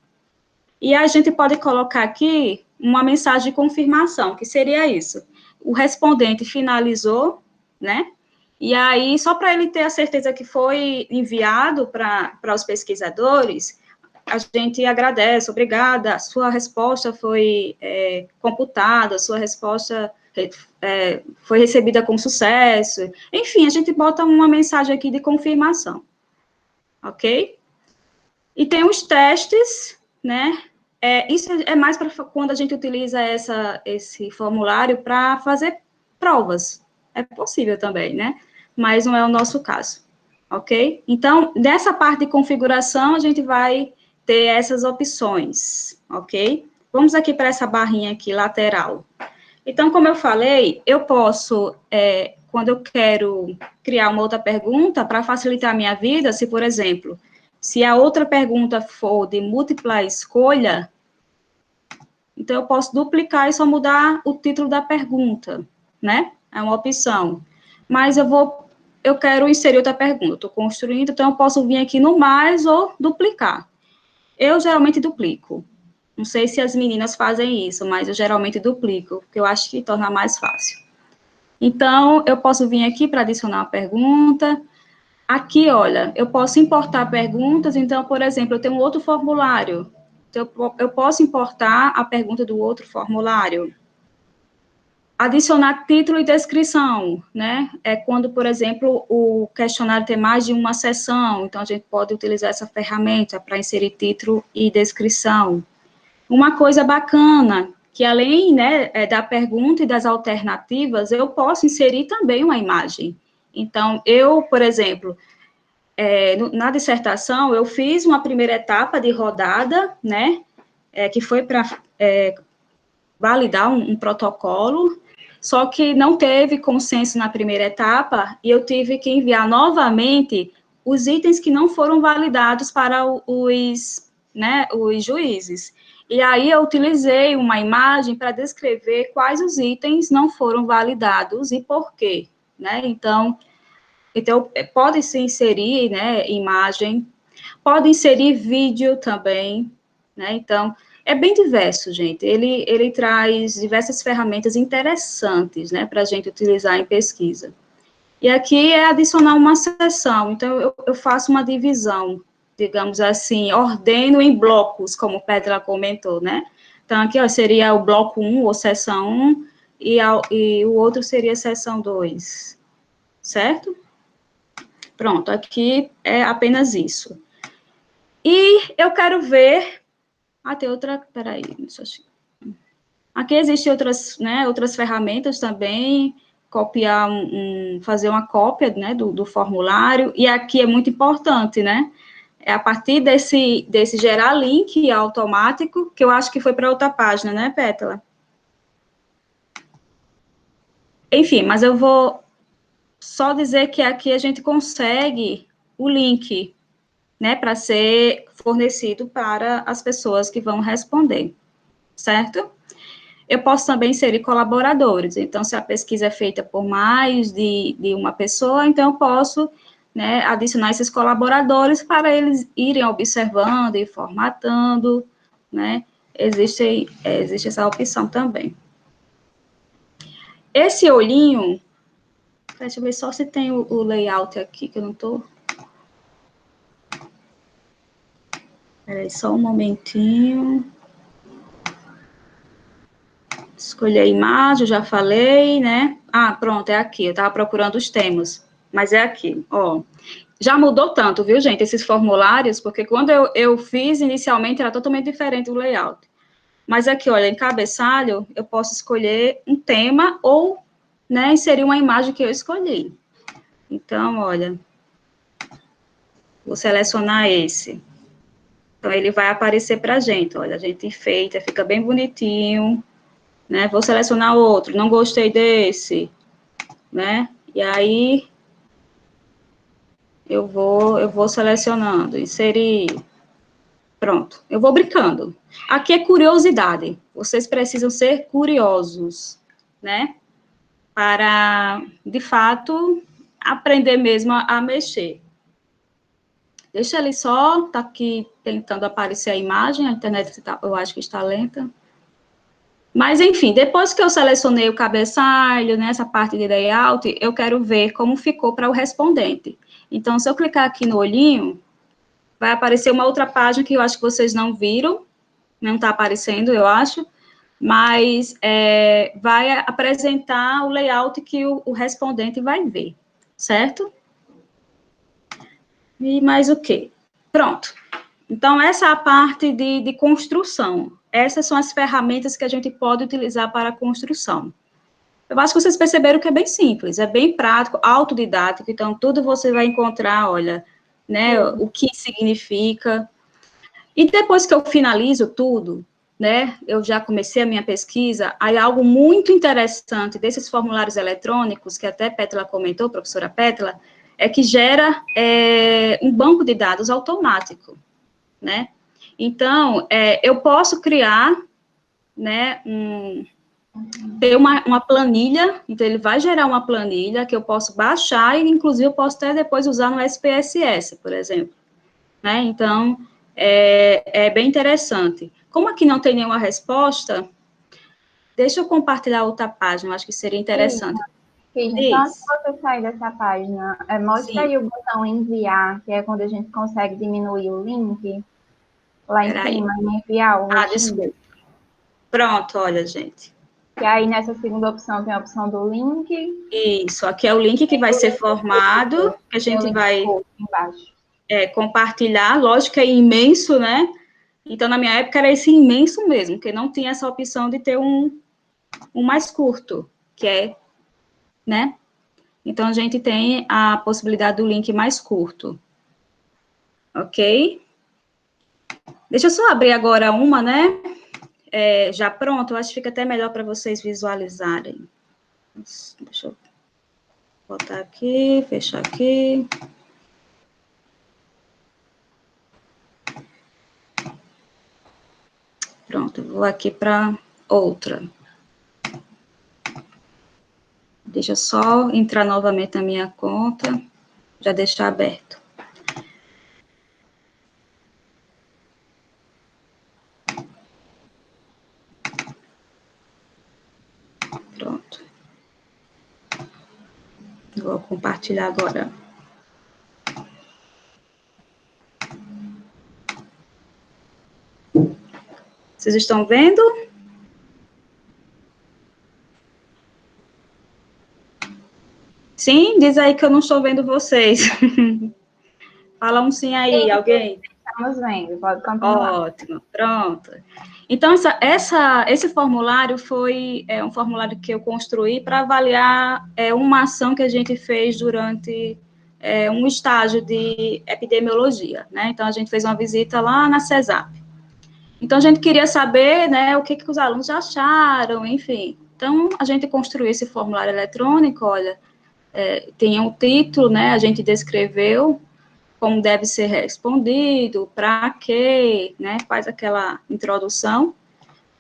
E a gente pode colocar aqui uma mensagem de confirmação, que seria isso. O respondente finalizou, né? E aí, só para ele ter a certeza que foi enviado para os pesquisadores, a gente agradece, obrigada, a sua resposta foi computada, a sua resposta foi recebida com sucesso. Enfim, a gente bota uma mensagem aqui de confirmação, ok? E tem os testes, né? Isso é mais para quando a gente utiliza esse formulário para fazer provas. É possível também, né? Mas não é o nosso caso. ok? Então, nessa parte de configuração, a gente vai ter essas opções, ok? Vamos aqui para essa barrinha aqui, lateral. Então, como eu falei, eu posso, quando eu quero criar uma outra pergunta, para facilitar a minha vida, se, por exemplo, se a outra pergunta for de múltipla escolha, então eu posso duplicar e só mudar o título da pergunta, né? É uma opção. Mas eu quero inserir outra pergunta, estou construindo, então eu posso vir aqui no mais ou duplicar. Eu geralmente duplico. Não sei se as meninas fazem isso, mas eu geralmente duplico, porque eu acho que torna mais fácil. Então, eu posso vir aqui para adicionar uma pergunta. Aqui, olha, eu posso importar perguntas. Então, por exemplo, eu tenho um outro formulário. Então, eu posso importar a pergunta do outro formulário. Adicionar título e descrição, né? É quando, por exemplo, o questionário tem mais de uma seção. Então, a gente pode utilizar essa ferramenta para inserir título e descrição. Uma coisa bacana, que além, né, da pergunta e das alternativas, eu posso inserir também uma imagem. Então, eu, por exemplo, na dissertação, eu fiz uma primeira etapa de rodada, né, que foi para validar um protocolo, só que não teve consenso na primeira etapa, e eu tive que enviar novamente os itens que não foram validados para os juízes. E aí eu utilizei uma imagem para descrever quais os itens não foram validados e por quê, né? Então pode se inserir, né, imagem, pode inserir vídeo também, né? Então, é bem diverso, gente. Ele traz diversas ferramentas interessantes, né, para a gente utilizar em pesquisa. E aqui é adicionar uma seção. Então, eu faço uma divisão, digamos assim, ordeno em blocos, como Petra comentou, né? Então, aqui, ó, seria o bloco 1, ou seção 1, e o outro seria seção 2, certo? Pronto, aqui é apenas isso. E eu quero ver... tem outra... Peraí, deixa eu... Aqui existem outras, né, outras ferramentas também, copiar fazer uma cópia, né, do formulário, e aqui é muito importante, né, é a partir desse gerar link automático, que eu acho que foi para outra página, né, Pétala? Enfim, mas eu vou só dizer que aqui a gente consegue o link, né, para ser fornecido para as pessoas que vão responder, certo? Eu posso também inserir colaboradores, então, se a pesquisa é feita por mais de uma pessoa, então eu posso, né, adicionar esses colaboradores para eles irem observando e formatando, né, existe essa opção também. Esse olhinho, deixa eu ver só se tem o layout aqui, que eu não estou... Peraí, só um momentinho. Escolher a imagem, eu já falei, né? Pronto, é aqui. Eu estava procurando os temas, mas é aqui, ó. Já mudou tanto, viu, gente, esses formulários, porque quando eu fiz inicialmente era totalmente diferente o layout. Mas aqui, olha, em cabeçalho, eu posso escolher um tema ou, né, inserir uma imagem que eu escolhi. Então, olha, vou selecionar esse. Então, ele vai aparecer para a gente, olha, a gente enfeita, fica bem bonitinho, né? Vou selecionar outro, não gostei desse, né? E aí, eu vou selecionando, inserir, pronto, eu vou brincando. Aqui é curiosidade, vocês precisam ser curiosos, né? Para, de fato, aprender mesmo a mexer. Deixa ele só, tá aqui tentando aparecer a imagem, a internet eu acho que está lenta. Mas, enfim, depois que eu selecionei o cabeçalho, né, essa parte de layout, eu quero ver como ficou para o respondente. Então, se eu clicar aqui no olhinho, vai aparecer uma outra página que eu acho que vocês não viram, não está aparecendo, eu acho, mas vai apresentar o layout que o respondente vai ver, certo? E mais o quê? Pronto. Então, essa é a parte de construção. Essas são as ferramentas que a gente pode utilizar para a construção. Eu acho que vocês perceberam que é bem simples, é bem prático, autodidático, então tudo você vai encontrar, olha, né, o que significa. E depois que eu finalizo tudo, né, eu já comecei a minha pesquisa, aí algo muito interessante desses formulários eletrônicos, que até Pétala comentou, professora Pétala, é que gera um banco de dados automático, né? Então, eu posso criar, né, ter uma planilha, então ele vai gerar uma planilha que eu posso baixar e, inclusive, eu posso até depois usar no SPSS, por exemplo, né? Então, é bem interessante. Como aqui não tem nenhuma resposta, deixa eu compartilhar outra página, eu acho que seria interessante. Então, antes de Isso. você sair dessa página, mostra Sim. aí o botão enviar, que é quando a gente consegue diminuir o link, lá em Peraí. cima, em enviar o roxinho. Desculpa. Pronto, olha, gente. E aí, nessa segunda opção, tem a opção do link. Isso, aqui é o link que vai ser formado, que a Tem o gente link vai embaixo. compartilhar, lógico que é imenso, né? Então, na minha época, era esse imenso mesmo, porque não tinha essa opção de ter um mais curto, que né? Então, a gente tem a possibilidade do link mais curto. Ok? Deixa eu só abrir agora uma, né? Já pronto, eu acho que fica até melhor para vocês visualizarem. Deixa eu botar aqui, fechar aqui. Pronto, vou aqui para outra. Deixa eu só entrar novamente na minha conta, já deixar aberto. Pronto. Vou compartilhar agora. Vocês estão vendo? Sim, diz aí que eu não estou vendo vocês. Fala um sim aí, alguém. Estamos vendo, pode continuar. Ótimo, pronto. Então, esse formulário foi um formulário que eu construí para avaliar uma ação que a gente fez durante um estágio de epidemiologia, né? Então, a gente fez uma visita lá na CESAP. Então, a gente queria saber, né, o que os alunos acharam, enfim. Então, a gente construiu esse formulário eletrônico, olha, tem um título, né, a gente descreveu como deve ser respondido, para quê, né, faz aquela introdução.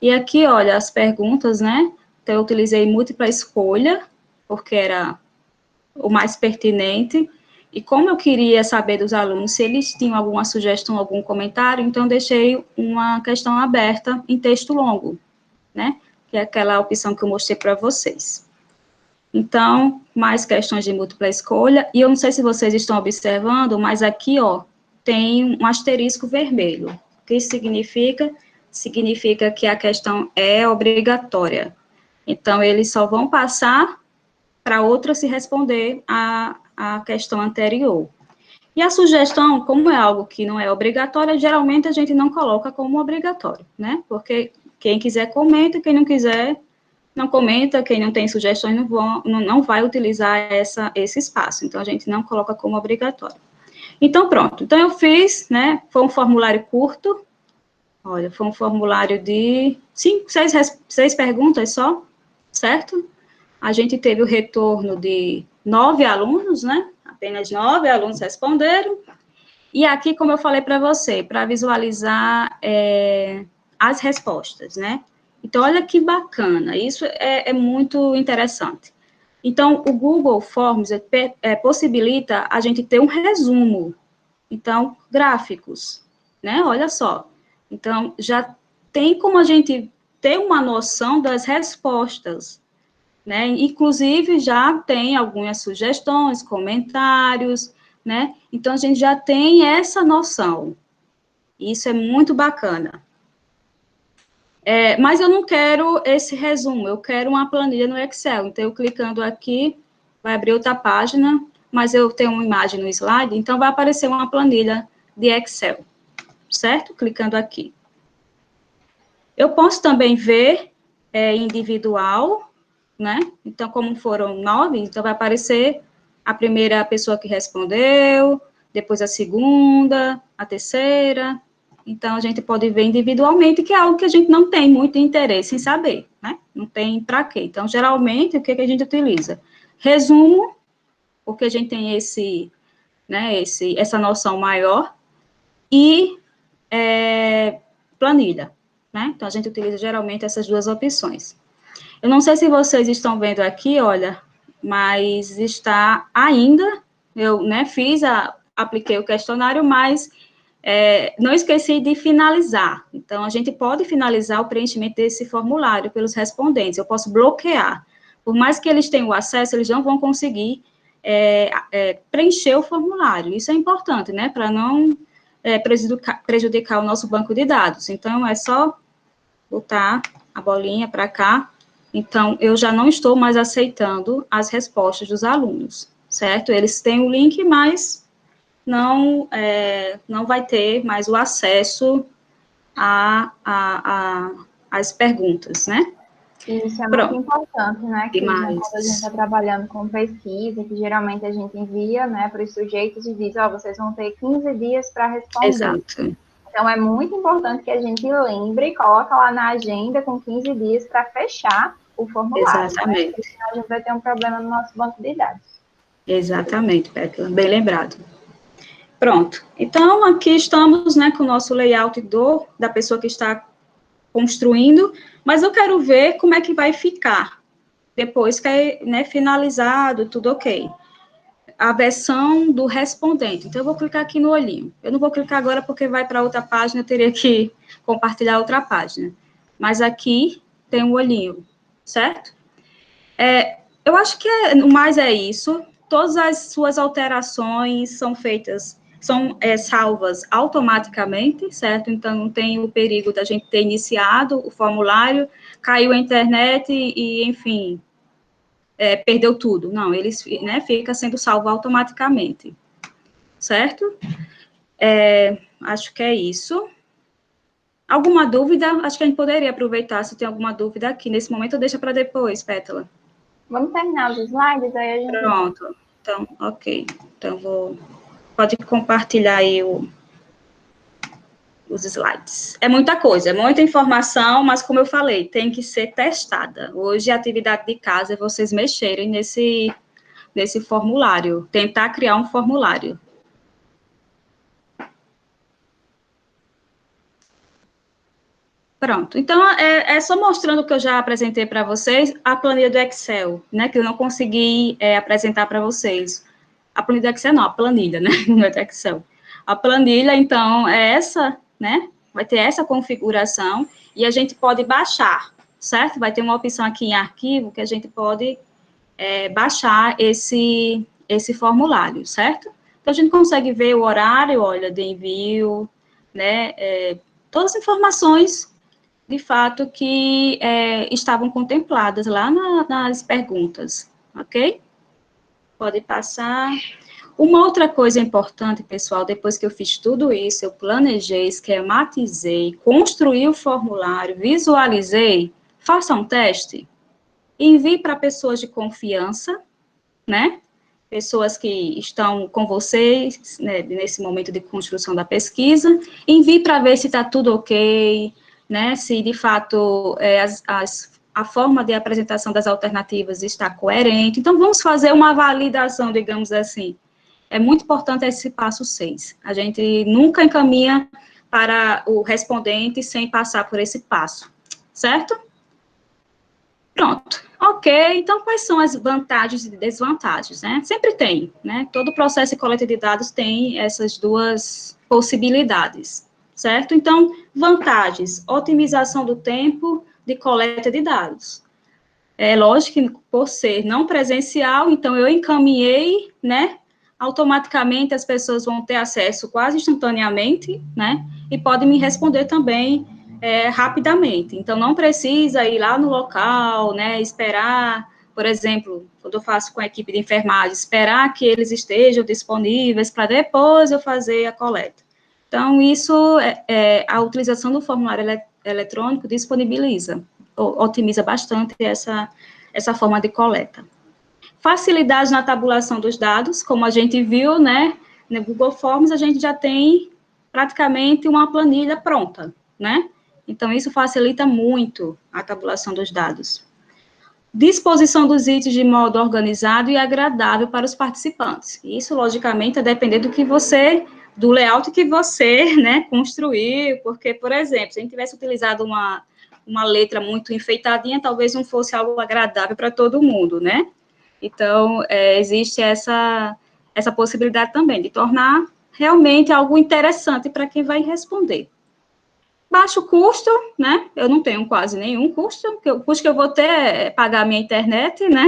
E aqui, olha, as perguntas, né, então eu utilizei múltipla escolha, porque era o mais pertinente, e como eu queria saber dos alunos se eles tinham alguma sugestão, algum comentário, então deixei uma questão aberta em texto longo, né, que é aquela opção que eu mostrei para vocês. Então, mais questões de múltipla escolha, e eu não sei se vocês estão observando, mas aqui, ó, tem um asterisco vermelho. O que isso significa? Significa que a questão é obrigatória. Então, eles só vão passar para outra se responder a questão anterior. E a sugestão, como é algo que não é obrigatório, geralmente a gente não coloca como obrigatório, né? Porque quem quiser comenta, quem não quiser não comenta, quem não tem sugestões não vai utilizar esse espaço, então a gente não coloca como obrigatório. Então, pronto, então eu fiz, né, foi um formulário curto, olha, foi um formulário de 6 perguntas só, certo? A gente teve o retorno de 9 alunos, né, apenas 9 alunos responderam, e aqui, como eu falei para você, para visualizar as respostas, né? Então, olha que bacana, isso é muito interessante. Então, o Google Forms possibilita a gente ter um resumo, então, gráficos, né? Olha só. Então, já tem como a gente ter uma noção das respostas, né? Inclusive, já tem algumas sugestões, comentários, né? Então, a gente já tem essa noção. Isso é muito bacana. Mas eu não quero esse resumo, eu quero uma planilha no Excel. Então, eu clicando aqui, vai abrir outra página, mas eu tenho uma imagem no slide, então vai aparecer uma planilha de Excel, certo? Clicando aqui. Eu posso também ver individual, né? Então, como foram 9, então vai aparecer a primeira pessoa que respondeu, depois a segunda, a terceira. Então, a gente pode ver individualmente, que é algo que a gente não tem muito interesse em saber, né? Não tem para quê. Então, geralmente, o que a gente utiliza? Resumo, porque a gente tem essa noção maior, e planilha, né? Então, a gente utiliza geralmente essas duas opções. Eu não sei se vocês estão vendo aqui, olha, mas está ainda, eu, né, apliquei o questionário, mas não esqueci de finalizar. Então, a gente pode finalizar o preenchimento desse formulário pelos respondentes, eu posso bloquear. Por mais que eles tenham acesso, eles não vão conseguir preencher o formulário. Isso é importante, né, para não prejudicar o nosso banco de dados. Então, é só botar a bolinha para cá. Então, eu já não estou mais aceitando as respostas dos alunos, certo? Eles têm o link, mas não vai ter mais o acesso às perguntas, né? E isso é muito Pronto. importante, né, Crisma, quando a gente está Demais. trabalhando com pesquisa, que geralmente a gente envia, né, para os sujeitos e diz, vocês vão ter 15 dias para responder. Exato. Então, é muito importante que a gente lembre e coloque lá na agenda com 15 dias para fechar o formulário, né? Exatamente. Porque senão a gente vai ter um problema no nosso banco de dados. Exatamente, Pétala, bem lembrado. Pronto. Então, aqui estamos, né, com o nosso layout da pessoa que está construindo, mas eu quero ver como é que vai ficar depois que é, né, finalizado, tudo ok. A versão do respondente. Então, eu vou clicar aqui no olhinho. Eu não vou clicar agora porque vai para outra página, eu teria que compartilhar outra página. Mas aqui tem um olhinho, certo? Eu acho que o mais é isso. Todas as suas alterações são feitas, são salvas automaticamente, certo? Então, não tem o perigo da gente ter iniciado o formulário, caiu a internet enfim, perdeu tudo. Não, eles, né, fica sendo salvo automaticamente, certo? Acho que é isso. Alguma dúvida? Acho que a gente poderia aproveitar, se tem alguma dúvida aqui. Nesse momento, ou deixa para depois, Pétala. Vamos terminar os slides, aí a gente... Pronto. Então, ok. Então, pode compartilhar aí os slides. É muita coisa, é muita informação, mas como eu falei, tem que ser testada. Hoje, a atividade de casa é vocês mexerem nesse formulário, tentar criar um formulário. Pronto, então, só mostrando o que eu já apresentei para vocês, a planilha do Excel, né, que eu não consegui apresentar para vocês. A planilha do Excel não, a planilha, né, não é do Excel. A planilha, então, é essa, né, vai ter essa configuração, e a gente pode baixar, certo? Vai ter uma opção aqui em arquivo, que a gente pode baixar esse formulário, certo? Então, a gente consegue ver o horário, olha, de envio, né, todas as informações de fato, que estavam contempladas lá nas perguntas, ok? Pode passar. Uma outra coisa importante, pessoal, depois que eu fiz tudo isso, eu planejei, esquematizei, construí o formulário, visualizei, faça um teste, envie para pessoas de confiança, né? Pessoas que estão com vocês, né, nesse momento de construção da pesquisa, envie para ver se está tudo ok, né, se de fato a forma de apresentação das alternativas está coerente. Então, vamos fazer uma validação, digamos assim. É muito importante esse passo 6. A gente nunca encaminha para o respondente sem passar por esse passo, certo? Pronto. Ok, então quais são as vantagens e desvantagens, né? Sempre tem, né? Todo processo de coleta de dados tem essas duas possibilidades, certo? Então, vantagens, otimização do tempo de coleta de dados. É lógico que por ser não presencial, então eu encaminhei, né? Automaticamente as pessoas vão ter acesso quase instantaneamente, né? E podem me responder também rapidamente. Então, não precisa ir lá no local, né, esperar, por exemplo, quando eu faço com a equipe de enfermagem, esperar que eles estejam disponíveis para depois eu fazer a coleta. Então, isso, a utilização do formulário eletrônico disponibiliza, otimiza bastante essa essa forma de coleta. Facilidade na tabulação dos dados, como a gente viu, né, no Google Forms, a gente já tem praticamente uma planilha pronta, né? Então, isso facilita muito a tabulação dos dados. Disposição dos itens de modo organizado e agradável para os participantes. Isso, logicamente, é depender do layout que você, né, construiu, porque, por exemplo, se a gente tivesse utilizado uma letra muito enfeitadinha, talvez não fosse algo agradável para todo mundo, né? Então, existe essa possibilidade também de tornar realmente algo interessante para quem vai responder. Baixo custo, né? Eu não tenho quase nenhum custo, o custo que eu vou ter é pagar a minha internet, né?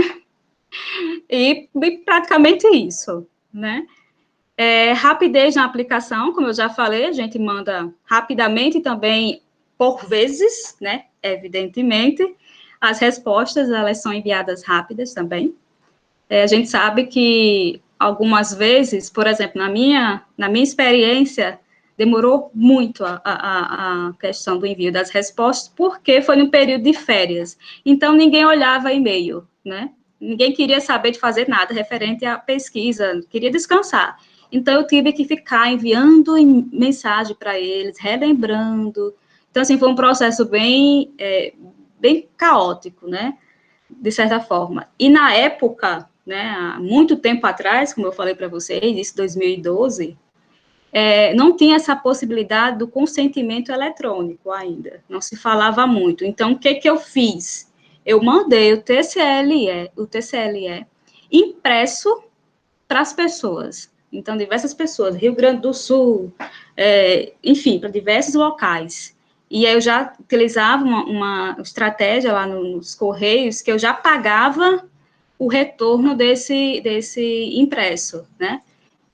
E praticamente isso, né? Rapidez na aplicação, como eu já falei, a gente manda rapidamente e também por vezes, né? Evidentemente, as respostas, elas são enviadas rápidas também. A gente sabe que algumas vezes, por exemplo, na minha experiência, demorou muito a questão do envio das respostas, porque foi no período de férias. Então, ninguém olhava e-mail, né? Ninguém queria saber de fazer nada referente à pesquisa, queria descansar. Então, eu tive que ficar enviando mensagem para eles, relembrando. Então, assim, foi um processo bem caótico, né? De certa forma. E na época, né, há muito tempo atrás, como eu falei para vocês, isso 2012, não tinha essa possibilidade do consentimento eletrônico ainda, não se falava muito. Então, o que eu fiz? Eu mandei o TCLE impresso para as pessoas. Então, diversas pessoas, Rio Grande do Sul, enfim, para diversos locais. E aí eu já utilizava uma estratégia lá nos Correios, que eu já pagava o retorno desse impresso, né?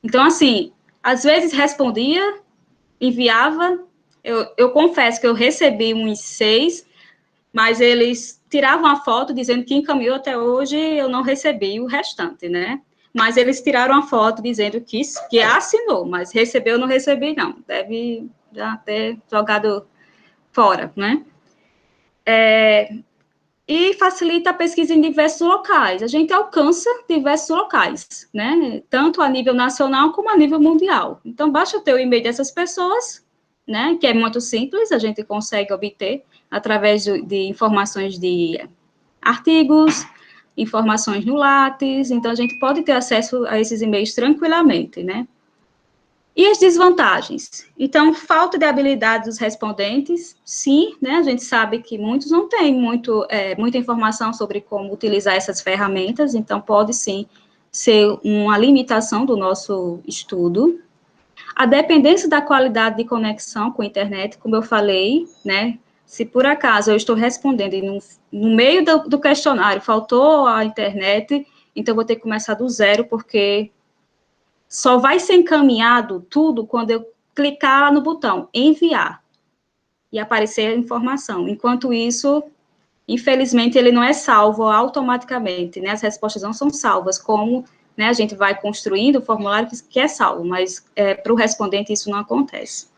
Então, assim, às vezes respondia, enviava, eu confesso que eu recebi uns 6, mas eles tiravam a foto dizendo que encaminhou até hoje, eu não recebi o restante, né? Mas eles tiraram a foto dizendo que assinou, mas recebeu ou não recebi, não. Deve já ter jogado fora, né? E facilita a pesquisa em diversos locais. A gente alcança diversos locais, né? Tanto a nível nacional como a nível mundial. Então, basta ter o e-mail dessas pessoas, né? Que é muito simples, a gente consegue obter através de informações de artigos, informações no Lattes, então a gente pode ter acesso a esses e-mails tranquilamente, né? E as desvantagens? Então, falta de habilidade dos respondentes, sim, né? A gente sabe que muitos não têm muita informação sobre como utilizar essas ferramentas, então pode sim ser uma limitação do nosso estudo. A dependência da qualidade de conexão com a internet, como eu falei, né? Se por acaso eu estou respondendo e no meio do questionário faltou a internet, então eu vou ter que começar do zero, porque só vai ser encaminhado tudo quando eu clicar no botão enviar e aparecer a informação. Enquanto isso, infelizmente, ele não é salvo automaticamente, né? As respostas não são salvas, como, né, a gente vai construindo o formulário que é salvo, mas para o respondente isso não acontece.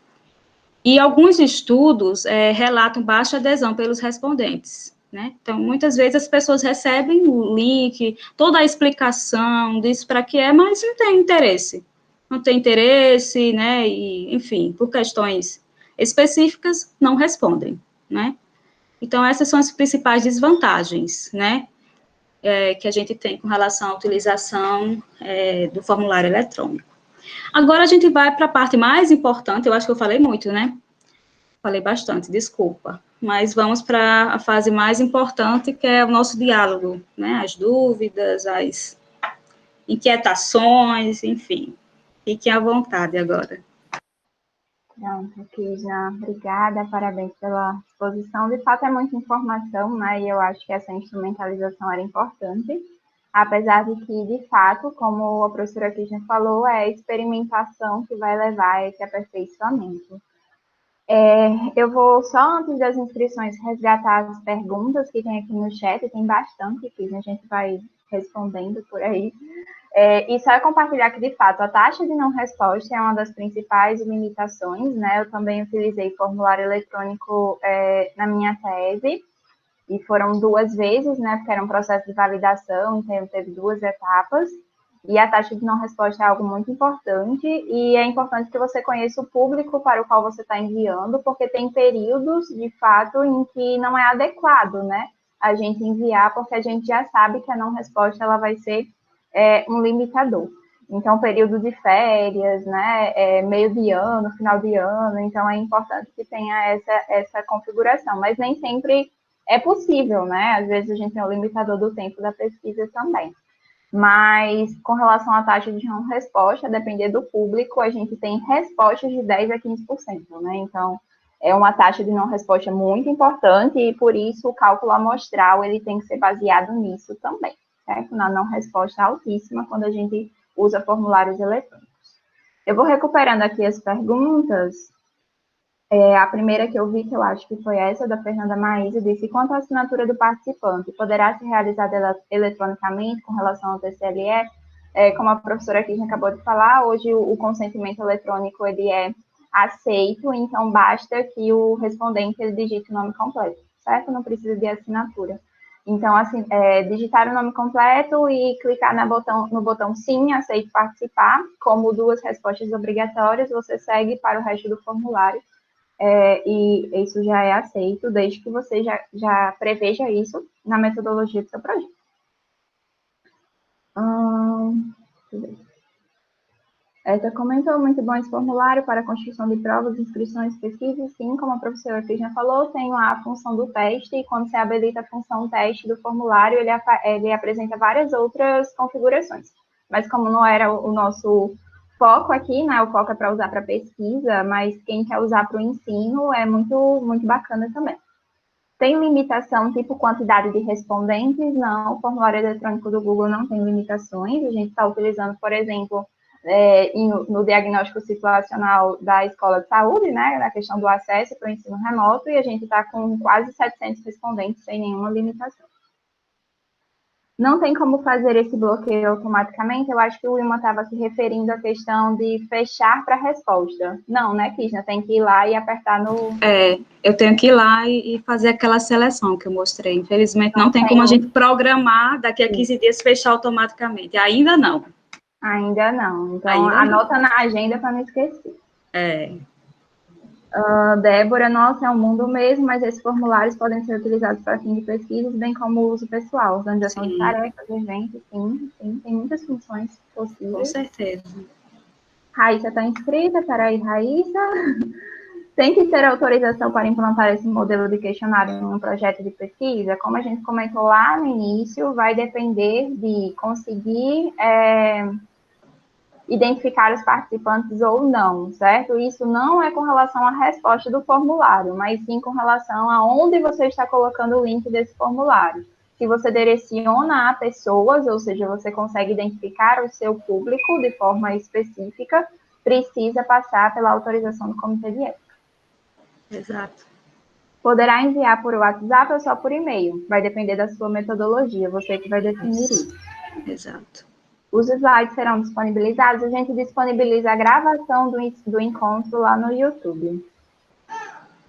E alguns estudos relatam baixa adesão pelos respondentes, né? Então, muitas vezes as pessoas recebem o link, toda a explicação disso para que mas não tem interesse. Não tem interesse, né? E, enfim, por questões específicas, não respondem, né? Então, essas são as principais desvantagens, né? Que a gente tem com relação à utilização do formulário eletrônico. Agora, a gente vai para a parte mais importante, eu acho que eu falei muito, né? Falei bastante, desculpa. Mas vamos para a fase mais importante, que é o nosso diálogo, né? As dúvidas, as inquietações, enfim. Fiquem à vontade agora. Pronto, aqui já. Obrigada, parabéns pela exposição. De fato, é muita informação, né? E eu acho que essa instrumentalização era importante. Apesar de que, de fato, como a professora aqui já falou, é a experimentação que vai levar a esse aperfeiçoamento. Eu vou só, antes das inscrições, resgatar as perguntas que tem aqui no chat, tem bastante aqui, a gente vai respondendo por aí. E só compartilhar que, de fato, a taxa de não resposta é uma das principais limitações, né? Eu também utilizei formulário eletrônico na minha tese, e foram 2 vezes, né, porque era um processo de validação, então teve 2 etapas, e a taxa de não resposta é algo muito importante, e é importante que você conheça o público para o qual você está enviando, porque tem períodos, de fato, em que não é adequado, né, a gente enviar, porque a gente já sabe que a não resposta ela vai ser um limitador. Então, período de férias, né, meio de ano, final de ano, então é importante que tenha essa configuração, mas nem sempre é possível, né? Às vezes a gente tem o limitador do tempo da pesquisa também. Mas, com relação à taxa de não resposta, a depender do público, a gente tem respostas de 10% a 15%, né? Então, é uma taxa de não resposta muito importante e, por isso, o cálculo amostral ele tem que ser baseado nisso também, certo? Na não resposta altíssima, quando a gente usa formulários eletrônicos. Eu vou recuperando aqui as perguntas. A primeira que eu vi, que eu acho que foi essa, da Fernanda Maísa, disse: quanto à assinatura do participante, poderá ser realizada eletronicamente com relação ao TCLE? Como a professora aqui já acabou de falar, hoje o consentimento eletrônico ele é aceito, então basta que o respondente ele digite o nome completo, certo? Não precisa de assinatura. Então, assim, digitar o nome completo e clicar no botão sim, aceito participar, como 2 respostas obrigatórias, você segue para o resto do formulário. E isso já é aceito, desde que você já preveja isso na metodologia do seu projeto. Essa comentou: muito bom esse formulário para a construção de provas, inscrições, pesquisas. Sim, como a professora Cristina falou, tem a função do teste, e quando você habilita a função teste do formulário, ele apresenta várias outras configurações. Mas como não era o nosso foco aqui, né, o foco é para usar para pesquisa, mas quem quer usar para o ensino é muito, muito bacana também. Tem limitação, tipo quantidade de respondentes? Não, o formulário eletrônico do Google não tem limitações. A gente está utilizando, por exemplo, no diagnóstico situacional da escola de saúde, né, na questão do acesso para o ensino remoto, e a gente está com quase 700 respondentes sem nenhuma limitação. Não tem como fazer esse bloqueio automaticamente? Eu acho que o Wilma estava se referindo à questão de fechar para a resposta. Não, né, Krishna? Tem que ir lá e apertar no... Eu tenho que ir lá e fazer aquela seleção que eu mostrei. Infelizmente, não tem como a gente programar daqui a 15 dias fechar automaticamente. Ainda não. Ainda não. Então, anota na agenda para não esquecer. Débora, nossa, é um mundo mesmo, mas esses formulários podem ser utilizados para fim de pesquisas, bem como uso pessoal, organização de tarefas, eventos, sim, tem muitas funções possíveis. Com certeza. Raíssa está inscrita, peraí, Raíssa. Tem que ter autorização para implantar esse modelo de questionário em um projeto de pesquisa? Como a gente comentou lá no início, vai depender de conseguir identificar os participantes ou não, certo? Isso não é com relação à resposta do formulário, mas sim com relação a onde você está colocando o link desse formulário. Se você direciona a pessoas, ou seja, você consegue identificar o seu público de forma específica, precisa passar pela autorização do Comitê de Ética. Exato. Poderá enviar por WhatsApp ou só por e-mail. Vai depender da sua metodologia, você que vai definir isso. Exato. Os slides serão disponibilizados, a gente disponibiliza a gravação do encontro lá no YouTube.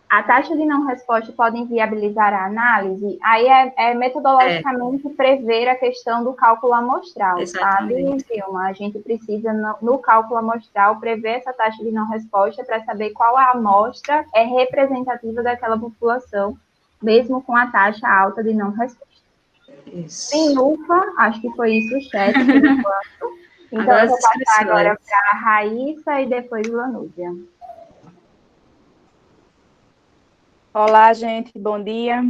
A taxa de não resposta pode inviabilizar a análise? Aí metodologicamente prever a questão do cálculo amostral, sabe, Vilma? A gente precisa, no cálculo amostral, prever essa taxa de não resposta para saber qual a amostra é representativa daquela população, mesmo com a taxa alta de não resposta. Sim, ufa, acho que foi isso o chat. Então, agora eu vou passar agora para a Raíssa e depois o Lanúzia. Olá, gente, bom dia.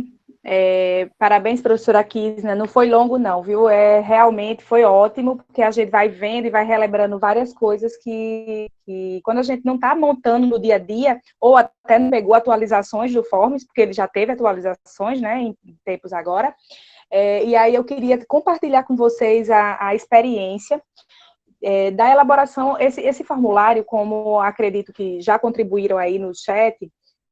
Parabéns, professora Kisna. Não foi longo, não, viu? Realmente foi ótimo, porque a gente vai vendo e vai relembrando várias coisas que quando a gente não está montando no dia a dia, ou até não pegou atualizações do Forms, porque ele já teve atualizações, né, em tempos agora. E aí eu queria compartilhar com vocês a experiência da elaboração, esse formulário, como acredito que já contribuíram aí no chat.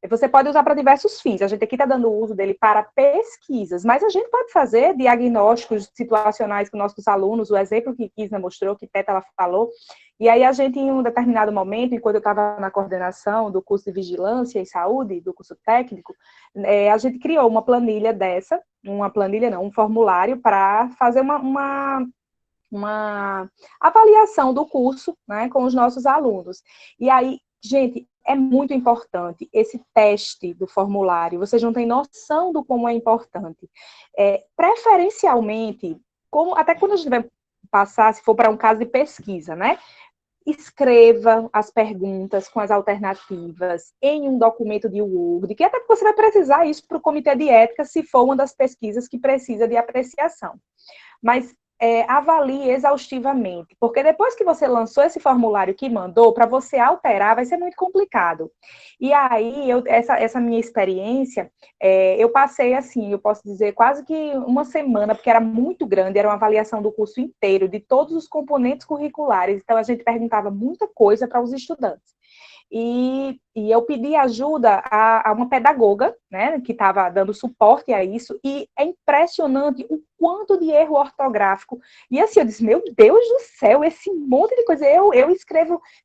Você pode usar para diversos fins. A gente aqui está dando uso dele para pesquisas, mas a gente pode fazer diagnósticos situacionais com nossos alunos, o exemplo que Kisna mostrou, que Teta ela falou. E aí a gente, em um determinado momento, enquanto eu estava na coordenação do curso de Vigilância e Saúde, do curso técnico, a gente criou uma planilha dessa, uma planilha, não, um formulário para fazer uma avaliação do curso, né, com os nossos alunos. E aí, gente, é muito importante esse teste do formulário, vocês não têm noção do como é importante. Preferencialmente, até quando a gente vai passar, se for para um caso de pesquisa, né, escreva as perguntas com as alternativas em um documento de Word, que até você vai precisar isso para o comitê de ética, se for uma das pesquisas que precisa de apreciação. Mas avalie exaustivamente, porque depois que você lançou esse formulário que mandou, para você alterar vai ser muito complicado. E aí, essa minha experiência, eu passei assim, eu posso dizer, quase que uma semana, porque era muito grande, era uma avaliação do curso inteiro, de todos os componentes curriculares, então a gente perguntava muita coisa para os estudantes. E eu pedi ajuda a uma pedagoga, né, que estava dando suporte a isso, e é impressionante o quanto de erro ortográfico. E assim, eu disse, meu Deus do céu, esse monte de coisa. Eu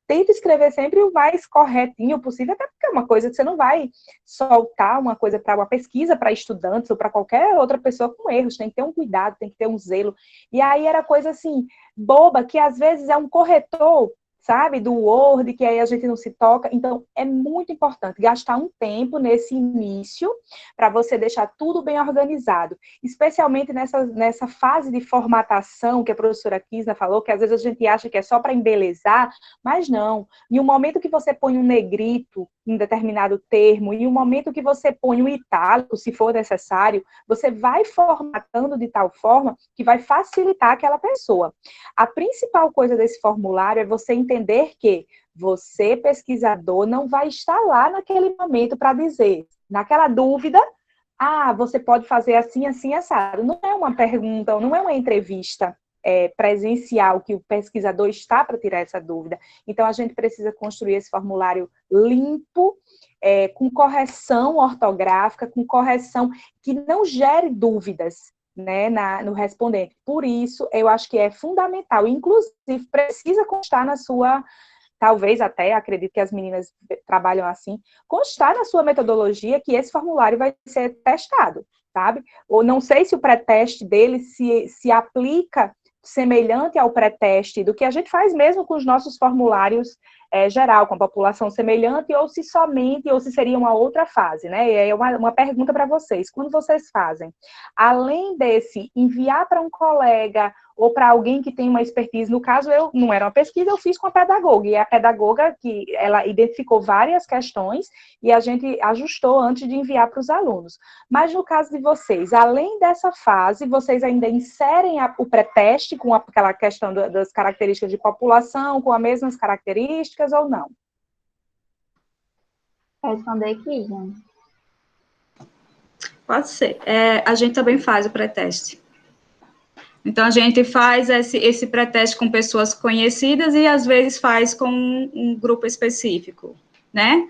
tento escrever sempre o mais corretinho possível, até porque é uma coisa que você não vai soltar uma coisa para uma pesquisa para estudantes ou para qualquer outra pessoa com erros, tem que ter um cuidado, tem que ter um zelo. E aí era coisa assim, boba, que às vezes é um corretor, sabe, do Word, que aí a gente não se toca. Então, é muito importante gastar um tempo nesse início para você deixar tudo bem organizado, especialmente nessa fase de formatação que a professora Kisna falou, que às vezes a gente acha que é só para embelezar, mas não. Em um momento que você põe um negrito em determinado termo, e um momento que você põe um itálico, se for necessário, você vai formatando de tal forma que vai facilitar aquela pessoa. A principal coisa desse formulário é você entender que você, pesquisador, não vai estar lá naquele momento para dizer, naquela dúvida, você pode fazer assim, assim, assado. Não é uma pergunta, não é uma entrevista presencial que o pesquisador está para tirar essa dúvida. Então, a gente precisa construir esse formulário limpo, com correção ortográfica, com correção que não gere dúvidas, né, no respondente. Por isso, eu acho que é fundamental, inclusive precisa constar na sua, talvez até, acredito que as meninas trabalham assim, constar na sua metodologia que esse formulário vai ser testado, sabe? Ou não sei se o pré-teste dele se aplica semelhante ao pré-teste do que a gente faz mesmo com os nossos formulários geral, com a população semelhante, ou se somente, ou se seria uma outra fase, né? E é uma pergunta para vocês. Quando vocês fazem, além desse enviar para um colega ou para alguém que tem uma expertise, no caso, não era uma pesquisa, eu fiz com a pedagoga, e a pedagoga que ela identificou várias questões e a gente ajustou antes de enviar para os alunos. Mas no caso de vocês, além dessa fase, vocês ainda inserem o pré-teste com aquela questão das características de população, com as mesmas características ou não? Responder aqui, gente. Pode ser. A gente também faz o pré-teste. Então, a gente faz esse pré-teste com pessoas conhecidas e, às vezes, faz com um grupo específico, né?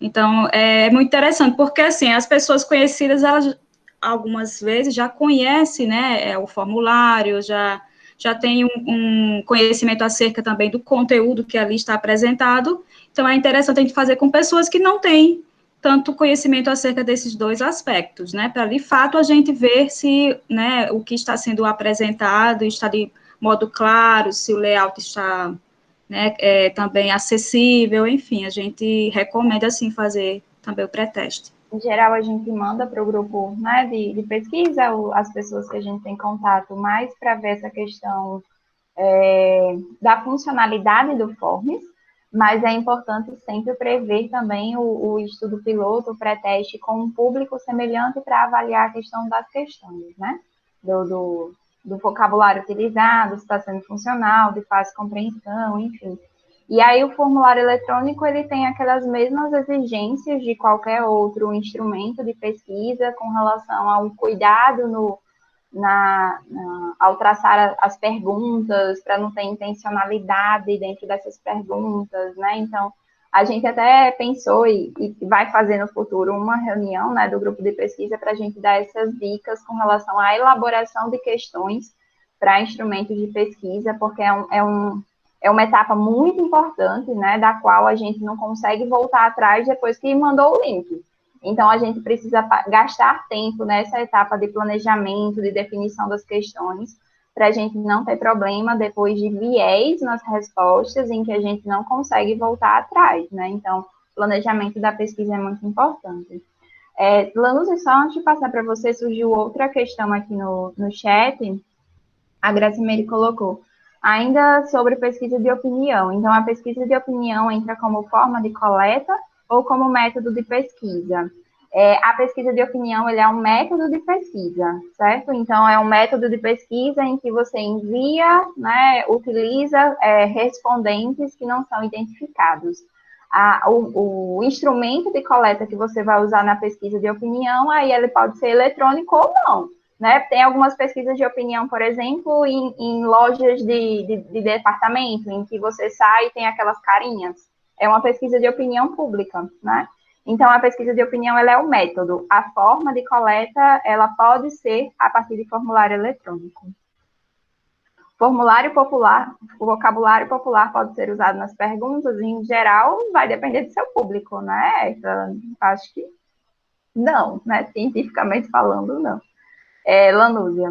Então, é muito interessante, porque, assim, as pessoas conhecidas, elas, algumas vezes, já conhecem, né, o formulário, já tem um conhecimento acerca também do conteúdo que ali está apresentado. Então, é interessante a gente fazer com pessoas que não têm tanto conhecimento acerca desses dois aspectos, né, para, de fato, a gente ver se, né, o que está sendo apresentado está de modo claro, se o layout está, né, também acessível, enfim, a gente recomenda, assim, fazer também o pré-teste. Em geral, a gente manda para o grupo, né, de pesquisa, as pessoas que a gente tem contato, mais para ver essa questão da funcionalidade do Forms, mas é importante sempre prever também o estudo piloto, o pré-teste com um público semelhante para avaliar a questão das questões, né? Do vocabulário utilizado, se está sendo funcional, de fácil compreensão, enfim. E aí o formulário eletrônico, ele tem aquelas mesmas exigências de qualquer outro instrumento de pesquisa com relação ao cuidado ao traçar as perguntas, para não ter intencionalidade dentro dessas perguntas, né? Então, a gente até pensou e vai fazer no futuro uma reunião, né, do grupo de pesquisa para a gente dar essas dicas com relação à elaboração de questões para instrumentos de pesquisa, porque é uma etapa muito importante, né, da qual a gente não consegue voltar atrás depois que mandou o link. Então, a gente precisa gastar tempo nessa etapa de planejamento, de definição das questões, para a gente não ter problema depois de viés nas respostas em que a gente não consegue voltar atrás, né? Então, o planejamento da pesquisa é muito importante. Lanús, só antes de passar para você, surgiu outra questão aqui no chat, a Graça Meire colocou, ainda sobre pesquisa de opinião. Então, a pesquisa de opinião entra como forma de coleta ou como método de pesquisa? A pesquisa de opinião ele é um método de pesquisa, certo? Então, é um método de pesquisa em que você envia, né, utiliza respondentes que não são identificados. O instrumento de coleta que você vai usar na pesquisa de opinião, aí ele pode ser eletrônico ou não. Né? Tem algumas pesquisas de opinião, por exemplo, em lojas de departamento, em que você sai e tem aquelas carinhas. É uma pesquisa de opinião pública, né? Então, a pesquisa de opinião ela é o método. A forma de coleta ela pode ser a partir de formulário eletrônico. Formulário popular, o vocabulário popular pode ser usado nas perguntas, em geral, vai depender do seu público, né? Então, acho que não, né? Cientificamente falando, não. Lanúzia.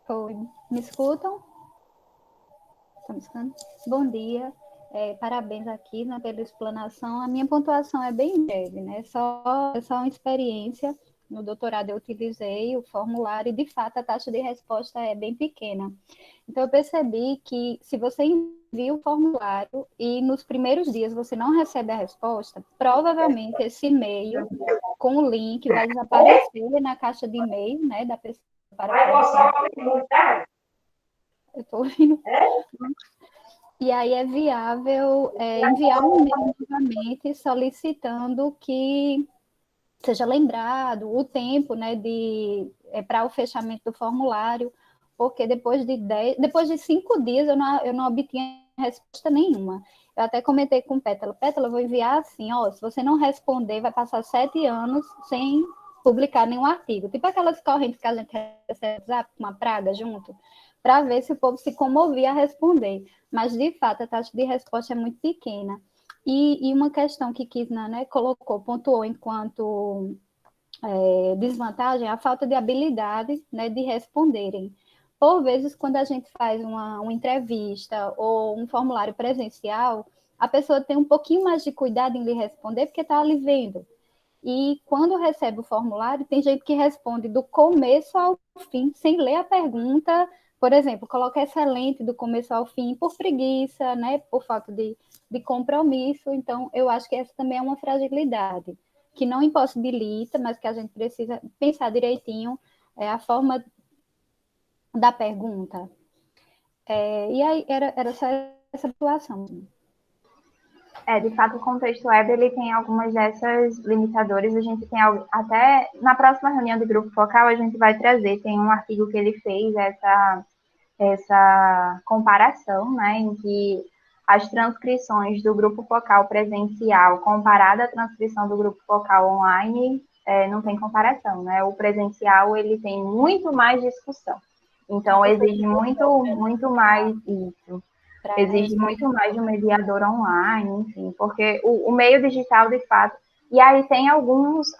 Oi, me escutam? Estão me escutando? Bom dia, parabéns aqui, né, pela explanação. A minha pontuação é bem breve, né? É só uma experiência. No doutorado eu utilizei o formulário e, de fato, a taxa de resposta é bem pequena. Então, eu percebi que se você envia o formulário e nos primeiros dias você não recebe a resposta, provavelmente esse e-mail com o link vai desaparecer na caixa de e-mail, né, da pessoa para eu estou ouvindo. E aí é viável enviar um e-mail novamente solicitando que seja lembrado o tempo, né, para o fechamento do formulário, porque depois de 5 dias eu não obtinha resposta nenhuma. Eu até comentei com Pétala, eu vou enviar assim, ó, se você não responder, vai passar 7 anos sem publicar nenhum artigo. Tipo aquelas correntes que a gente recebe, com uma praga junto, para ver se o povo se comovia a responder. Mas, de fato, a taxa de resposta é muito pequena. E uma questão que Kisna, né, pontuou enquanto desvantagem, a falta de habilidade, né, de responderem. Por vezes, quando a gente faz uma entrevista ou um formulário presencial, a pessoa tem um pouquinho mais de cuidado em lhe responder, porque está ali vendo. E quando recebe o formulário, tem gente que responde do começo ao fim, sem ler a pergunta. Por exemplo, coloca excelente do começo ao fim por preguiça, né, por falta de compromisso. Então, eu acho que essa também é uma fragilidade, que não impossibilita, mas que a gente precisa pensar direitinho a forma da pergunta. E aí era só essa situação. De fato, o contexto web ele tem algumas dessas limitadoras. A gente tem até na próxima reunião do grupo focal a gente vai trazer. Tem um artigo que ele fez essa comparação, né, em que as transcrições do grupo focal presencial comparada à transcrição do grupo focal online não tem comparação, né? O presencial ele tem muito mais discussão. Então exige muito mais isso. Exige muito mais de um mediador online, enfim, porque o meio digital, de fato, e aí tem alguns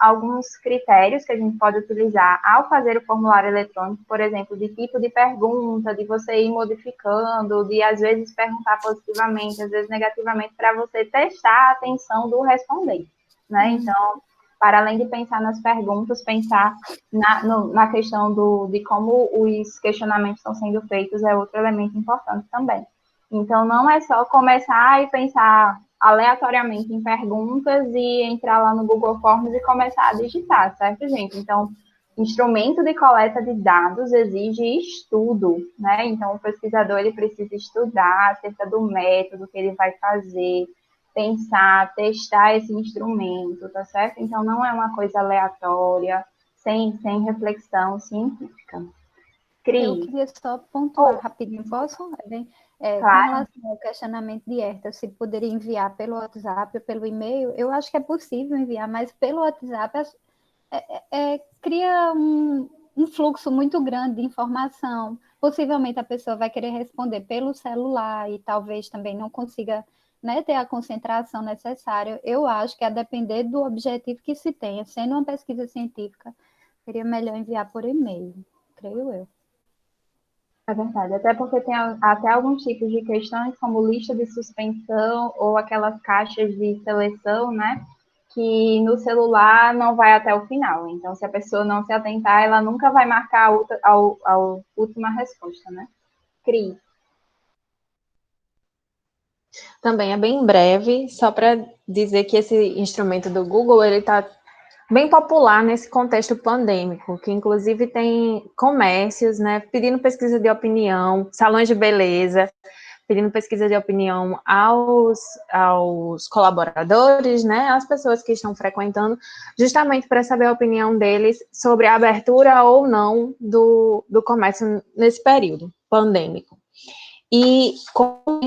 critérios que a gente pode utilizar ao fazer o formulário eletrônico, por exemplo, de tipo de pergunta, de você ir modificando, de às vezes perguntar positivamente, às vezes negativamente, para você testar a atenção do respondente, né? Então, para além de pensar nas perguntas, pensar na questão de como os questionamentos estão sendo feitos é outro elemento importante também. Então, não é só começar e pensar aleatoriamente em perguntas e entrar lá no Google Forms e começar a digitar, certo, gente? Então, instrumento de coleta de dados exige estudo, né? Então, o pesquisador ele precisa estudar acerca do método que ele vai fazer, pensar, testar esse instrumento, tá certo? Então, não é uma coisa aleatória, sem reflexão científica. Eu queria só pontuar rapidinho, posso? Claro. Com relação ao questionamento de Herta, se poderia enviar pelo WhatsApp ou pelo e-mail, eu acho que é possível enviar, mas pelo WhatsApp cria um fluxo muito grande de informação. Possivelmente a pessoa vai querer responder pelo celular e talvez também não consiga né, ter a concentração necessária. Eu acho que a depender do objetivo que se tenha, sendo uma pesquisa científica, seria melhor enviar por e-mail, creio eu. É verdade, até porque tem até alguns tipos de questões, como lista de suspensão ou aquelas caixas de seleção, né? Que no celular não vai até o final. Então, se a pessoa não se atentar, ela nunca vai marcar a última resposta, né? Cris. Também é bem breve, só para dizer que esse instrumento do Google, ele está bem popular nesse contexto pandêmico, que inclusive tem comércios, né, pedindo pesquisa de opinião, salões de beleza, pedindo pesquisa de opinião aos colaboradores, né, às pessoas que estão frequentando, justamente para saber a opinião deles sobre a abertura ou não do comércio nesse período pandêmico. E como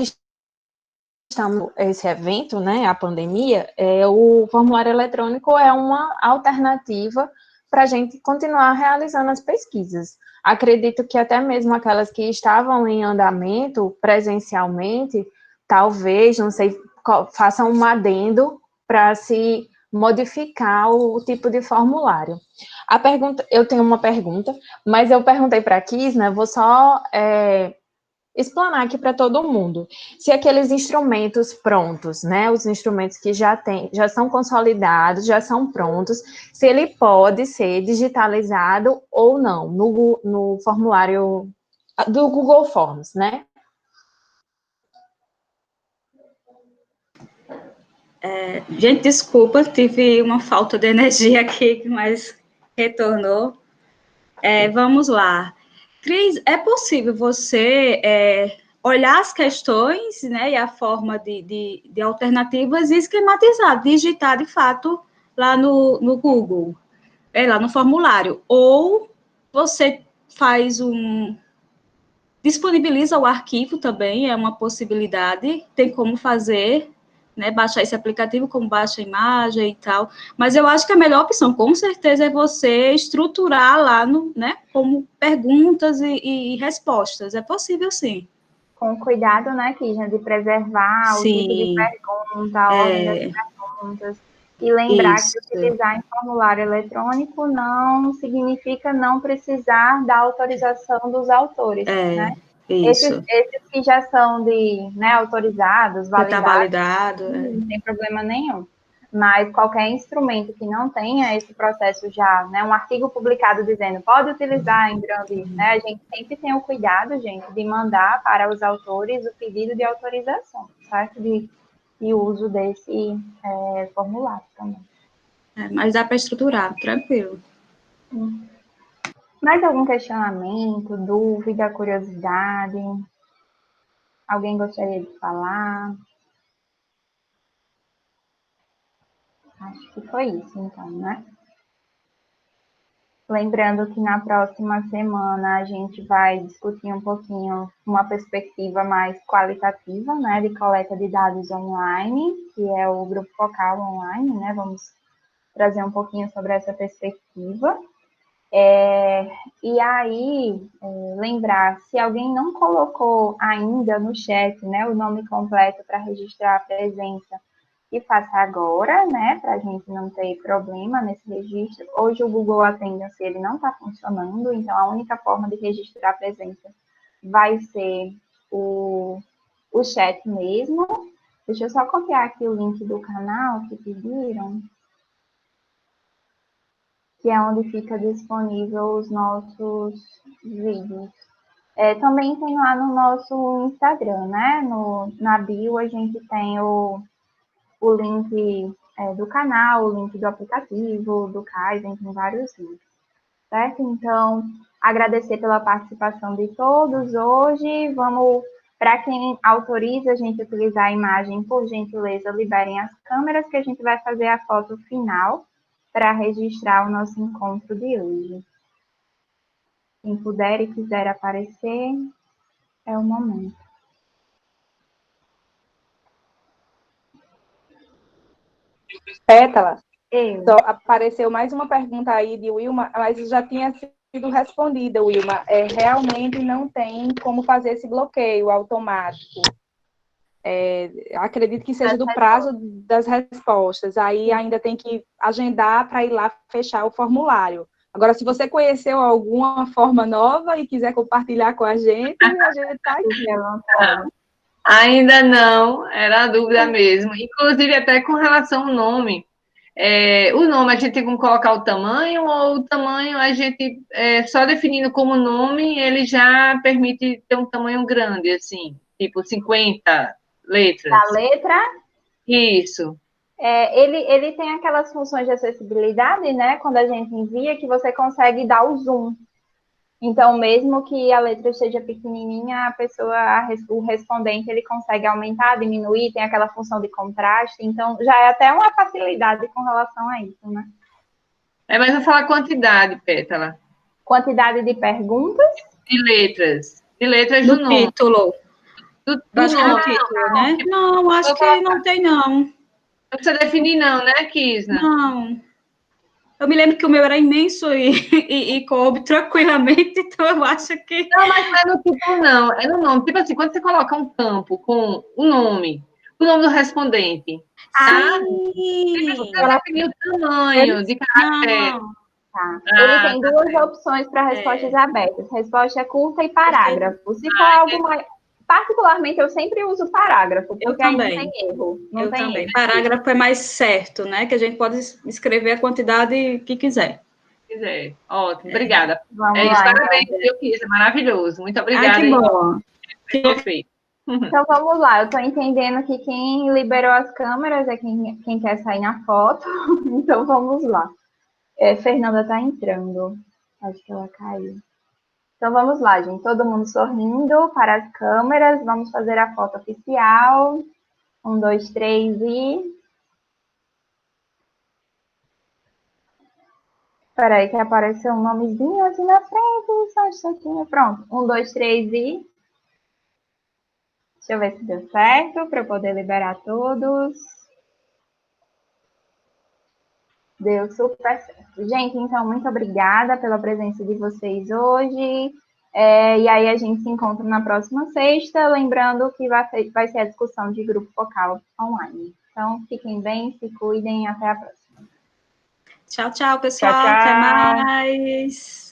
estamos esse evento, né, a pandemia, o formulário eletrônico é uma alternativa para a gente continuar realizando as pesquisas. Acredito que até mesmo aquelas que estavam em andamento presencialmente, talvez, não sei, façam um adendo para se modificar o tipo de formulário. Eu tenho uma pergunta, mas eu perguntei para a Kisna, vou só explanar aqui para todo mundo. Se aqueles instrumentos prontos, né, os instrumentos que já são consolidados, já são prontos, se ele pode ser digitalizado ou não no formulário do Google Forms, né? Gente, desculpa, tive uma falta de energia aqui, mas retornou. Vamos lá. Cris, é possível você olhar as questões, né, e a forma de alternativas e esquematizar, digitar de fato lá no Google, lá no formulário. Ou você disponibiliza o arquivo também, é uma possibilidade, tem como fazer, né, baixar esse aplicativo, como baixa a imagem e tal, mas eu acho que a melhor opção, com certeza, é você estruturar lá, né, como perguntas e respostas, é possível, sim. Com cuidado, né, Kisna, de preservar o tipo de pergunta, a ordem das perguntas, e lembrar que utilizar em formulário eletrônico não significa não precisar da autorização dos autores, né? Isso. Esses que já são né, autorizados, validados, validado, não tem problema nenhum. Mas qualquer instrumento que não tenha esse processo já, né, um artigo publicado dizendo pode utilizar em grande, né, a gente sempre tem o cuidado, gente, de mandar para os autores o pedido de autorização, certo? De uso desse formulário também. Mas dá para estruturar, tranquilo. Mais algum questionamento, dúvida, curiosidade? Alguém gostaria de falar? Acho que foi isso, então, né? Lembrando que na próxima semana a gente vai discutir um pouquinho uma perspectiva mais qualitativa, né, de coleta de dados online, que é o Grupo Focal Online, né? Vamos trazer um pouquinho sobre essa perspectiva. E aí, lembrar, se alguém não colocou ainda no chat, né, o nome completo para registrar a presença, que faça agora, né, para a gente não ter problema nesse registro. Hoje o Google Attendance ele não está funcionando, então a única forma de registrar a presença vai ser o chat mesmo. Deixa eu só copiar aqui o link do canal que pediram, que é onde fica disponível os nossos vídeos. Também tem lá no nosso Instagram, né? Na bio a gente tem o link do canal, o link do aplicativo, do Kaizen, tem vários links, certo? Então, agradecer pela participação de todos hoje. Vamos, para quem autoriza a gente utilizar a imagem, por gentileza, liberem as câmeras que a gente vai fazer a foto final para registrar o nosso encontro de hoje. Quem puder e quiser aparecer, é o momento. Pétala, só apareceu mais uma pergunta aí de Wilma, mas já tinha sido respondida, Wilma. Realmente não tem como fazer esse bloqueio automático. acredito que seja do prazo das respostas. Aí ainda tem que agendar para ir lá fechar o formulário. Agora, se você conheceu alguma forma nova e quiser compartilhar com a gente está aqui. Ainda não, era a dúvida mesmo. Inclusive, até com relação ao nome. O nome a gente tem como colocar o tamanho, ou o tamanho a gente, só definindo como nome, ele já permite ter um tamanho grande, assim, tipo 50 letras. A letra? Isso. Ele tem aquelas funções de acessibilidade, né? Quando a gente envia, que você consegue dar o zoom. Então, mesmo que a letra esteja pequenininha, a pessoa, o respondente, ele consegue aumentar, diminuir, tem aquela função de contraste. Então, já é até uma facilidade com relação a isso, né? Mas eu vou falar quantidade, Pétala. Quantidade de perguntas? De letras do nome. Título. Do Acho que é nome. no título, né? Não, acho que não tem, não. Não precisa definir, não, né, Kisna? Não. Eu me lembro que o meu era imenso e coube tranquilamente, então eu acho que... Não, mas não é no título, não. É no nome. Tipo assim, quando você coloca um campo com o nome do respondente, tá? Você precisa definir o tamanho de caractere. Não. Tá. Ele tem duas opções para respostas abertas. Resposta curta e parágrafo. Se for algo mais... Particularmente, eu sempre uso parágrafo, porque aí não tem erro. Eu também. Parágrafo é mais certo, né? Que a gente pode escrever a quantidade que quiser. Ótimo, obrigada. Vamos lá, parabéns, eu quis, é maravilhoso. Muito obrigada. Ai, que bom. Perfeito. Então, vamos lá. Eu estou entendendo que quem liberou as câmeras é quem quer sair na foto. Então, vamos lá. Fernanda está entrando. Acho que ela caiu. Então, vamos lá, gente. Todo mundo sorrindo para as câmeras. Vamos fazer a foto oficial. 1, 2, 3 e... Espera aí que apareceu um nomezinho aqui na frente. Só um instantinho. Pronto. 1, 2, 3 e... Deixa eu ver se deu certo para eu poder liberar todos. Deu super certo. Gente, então, muito obrigada pela presença de vocês hoje. E aí a gente se encontra na próxima sexta, lembrando que vai ser a discussão de grupo focal online. Então, fiquem bem, se cuidem e até a próxima. Tchau, tchau, pessoal. Tchau, tchau. Até mais.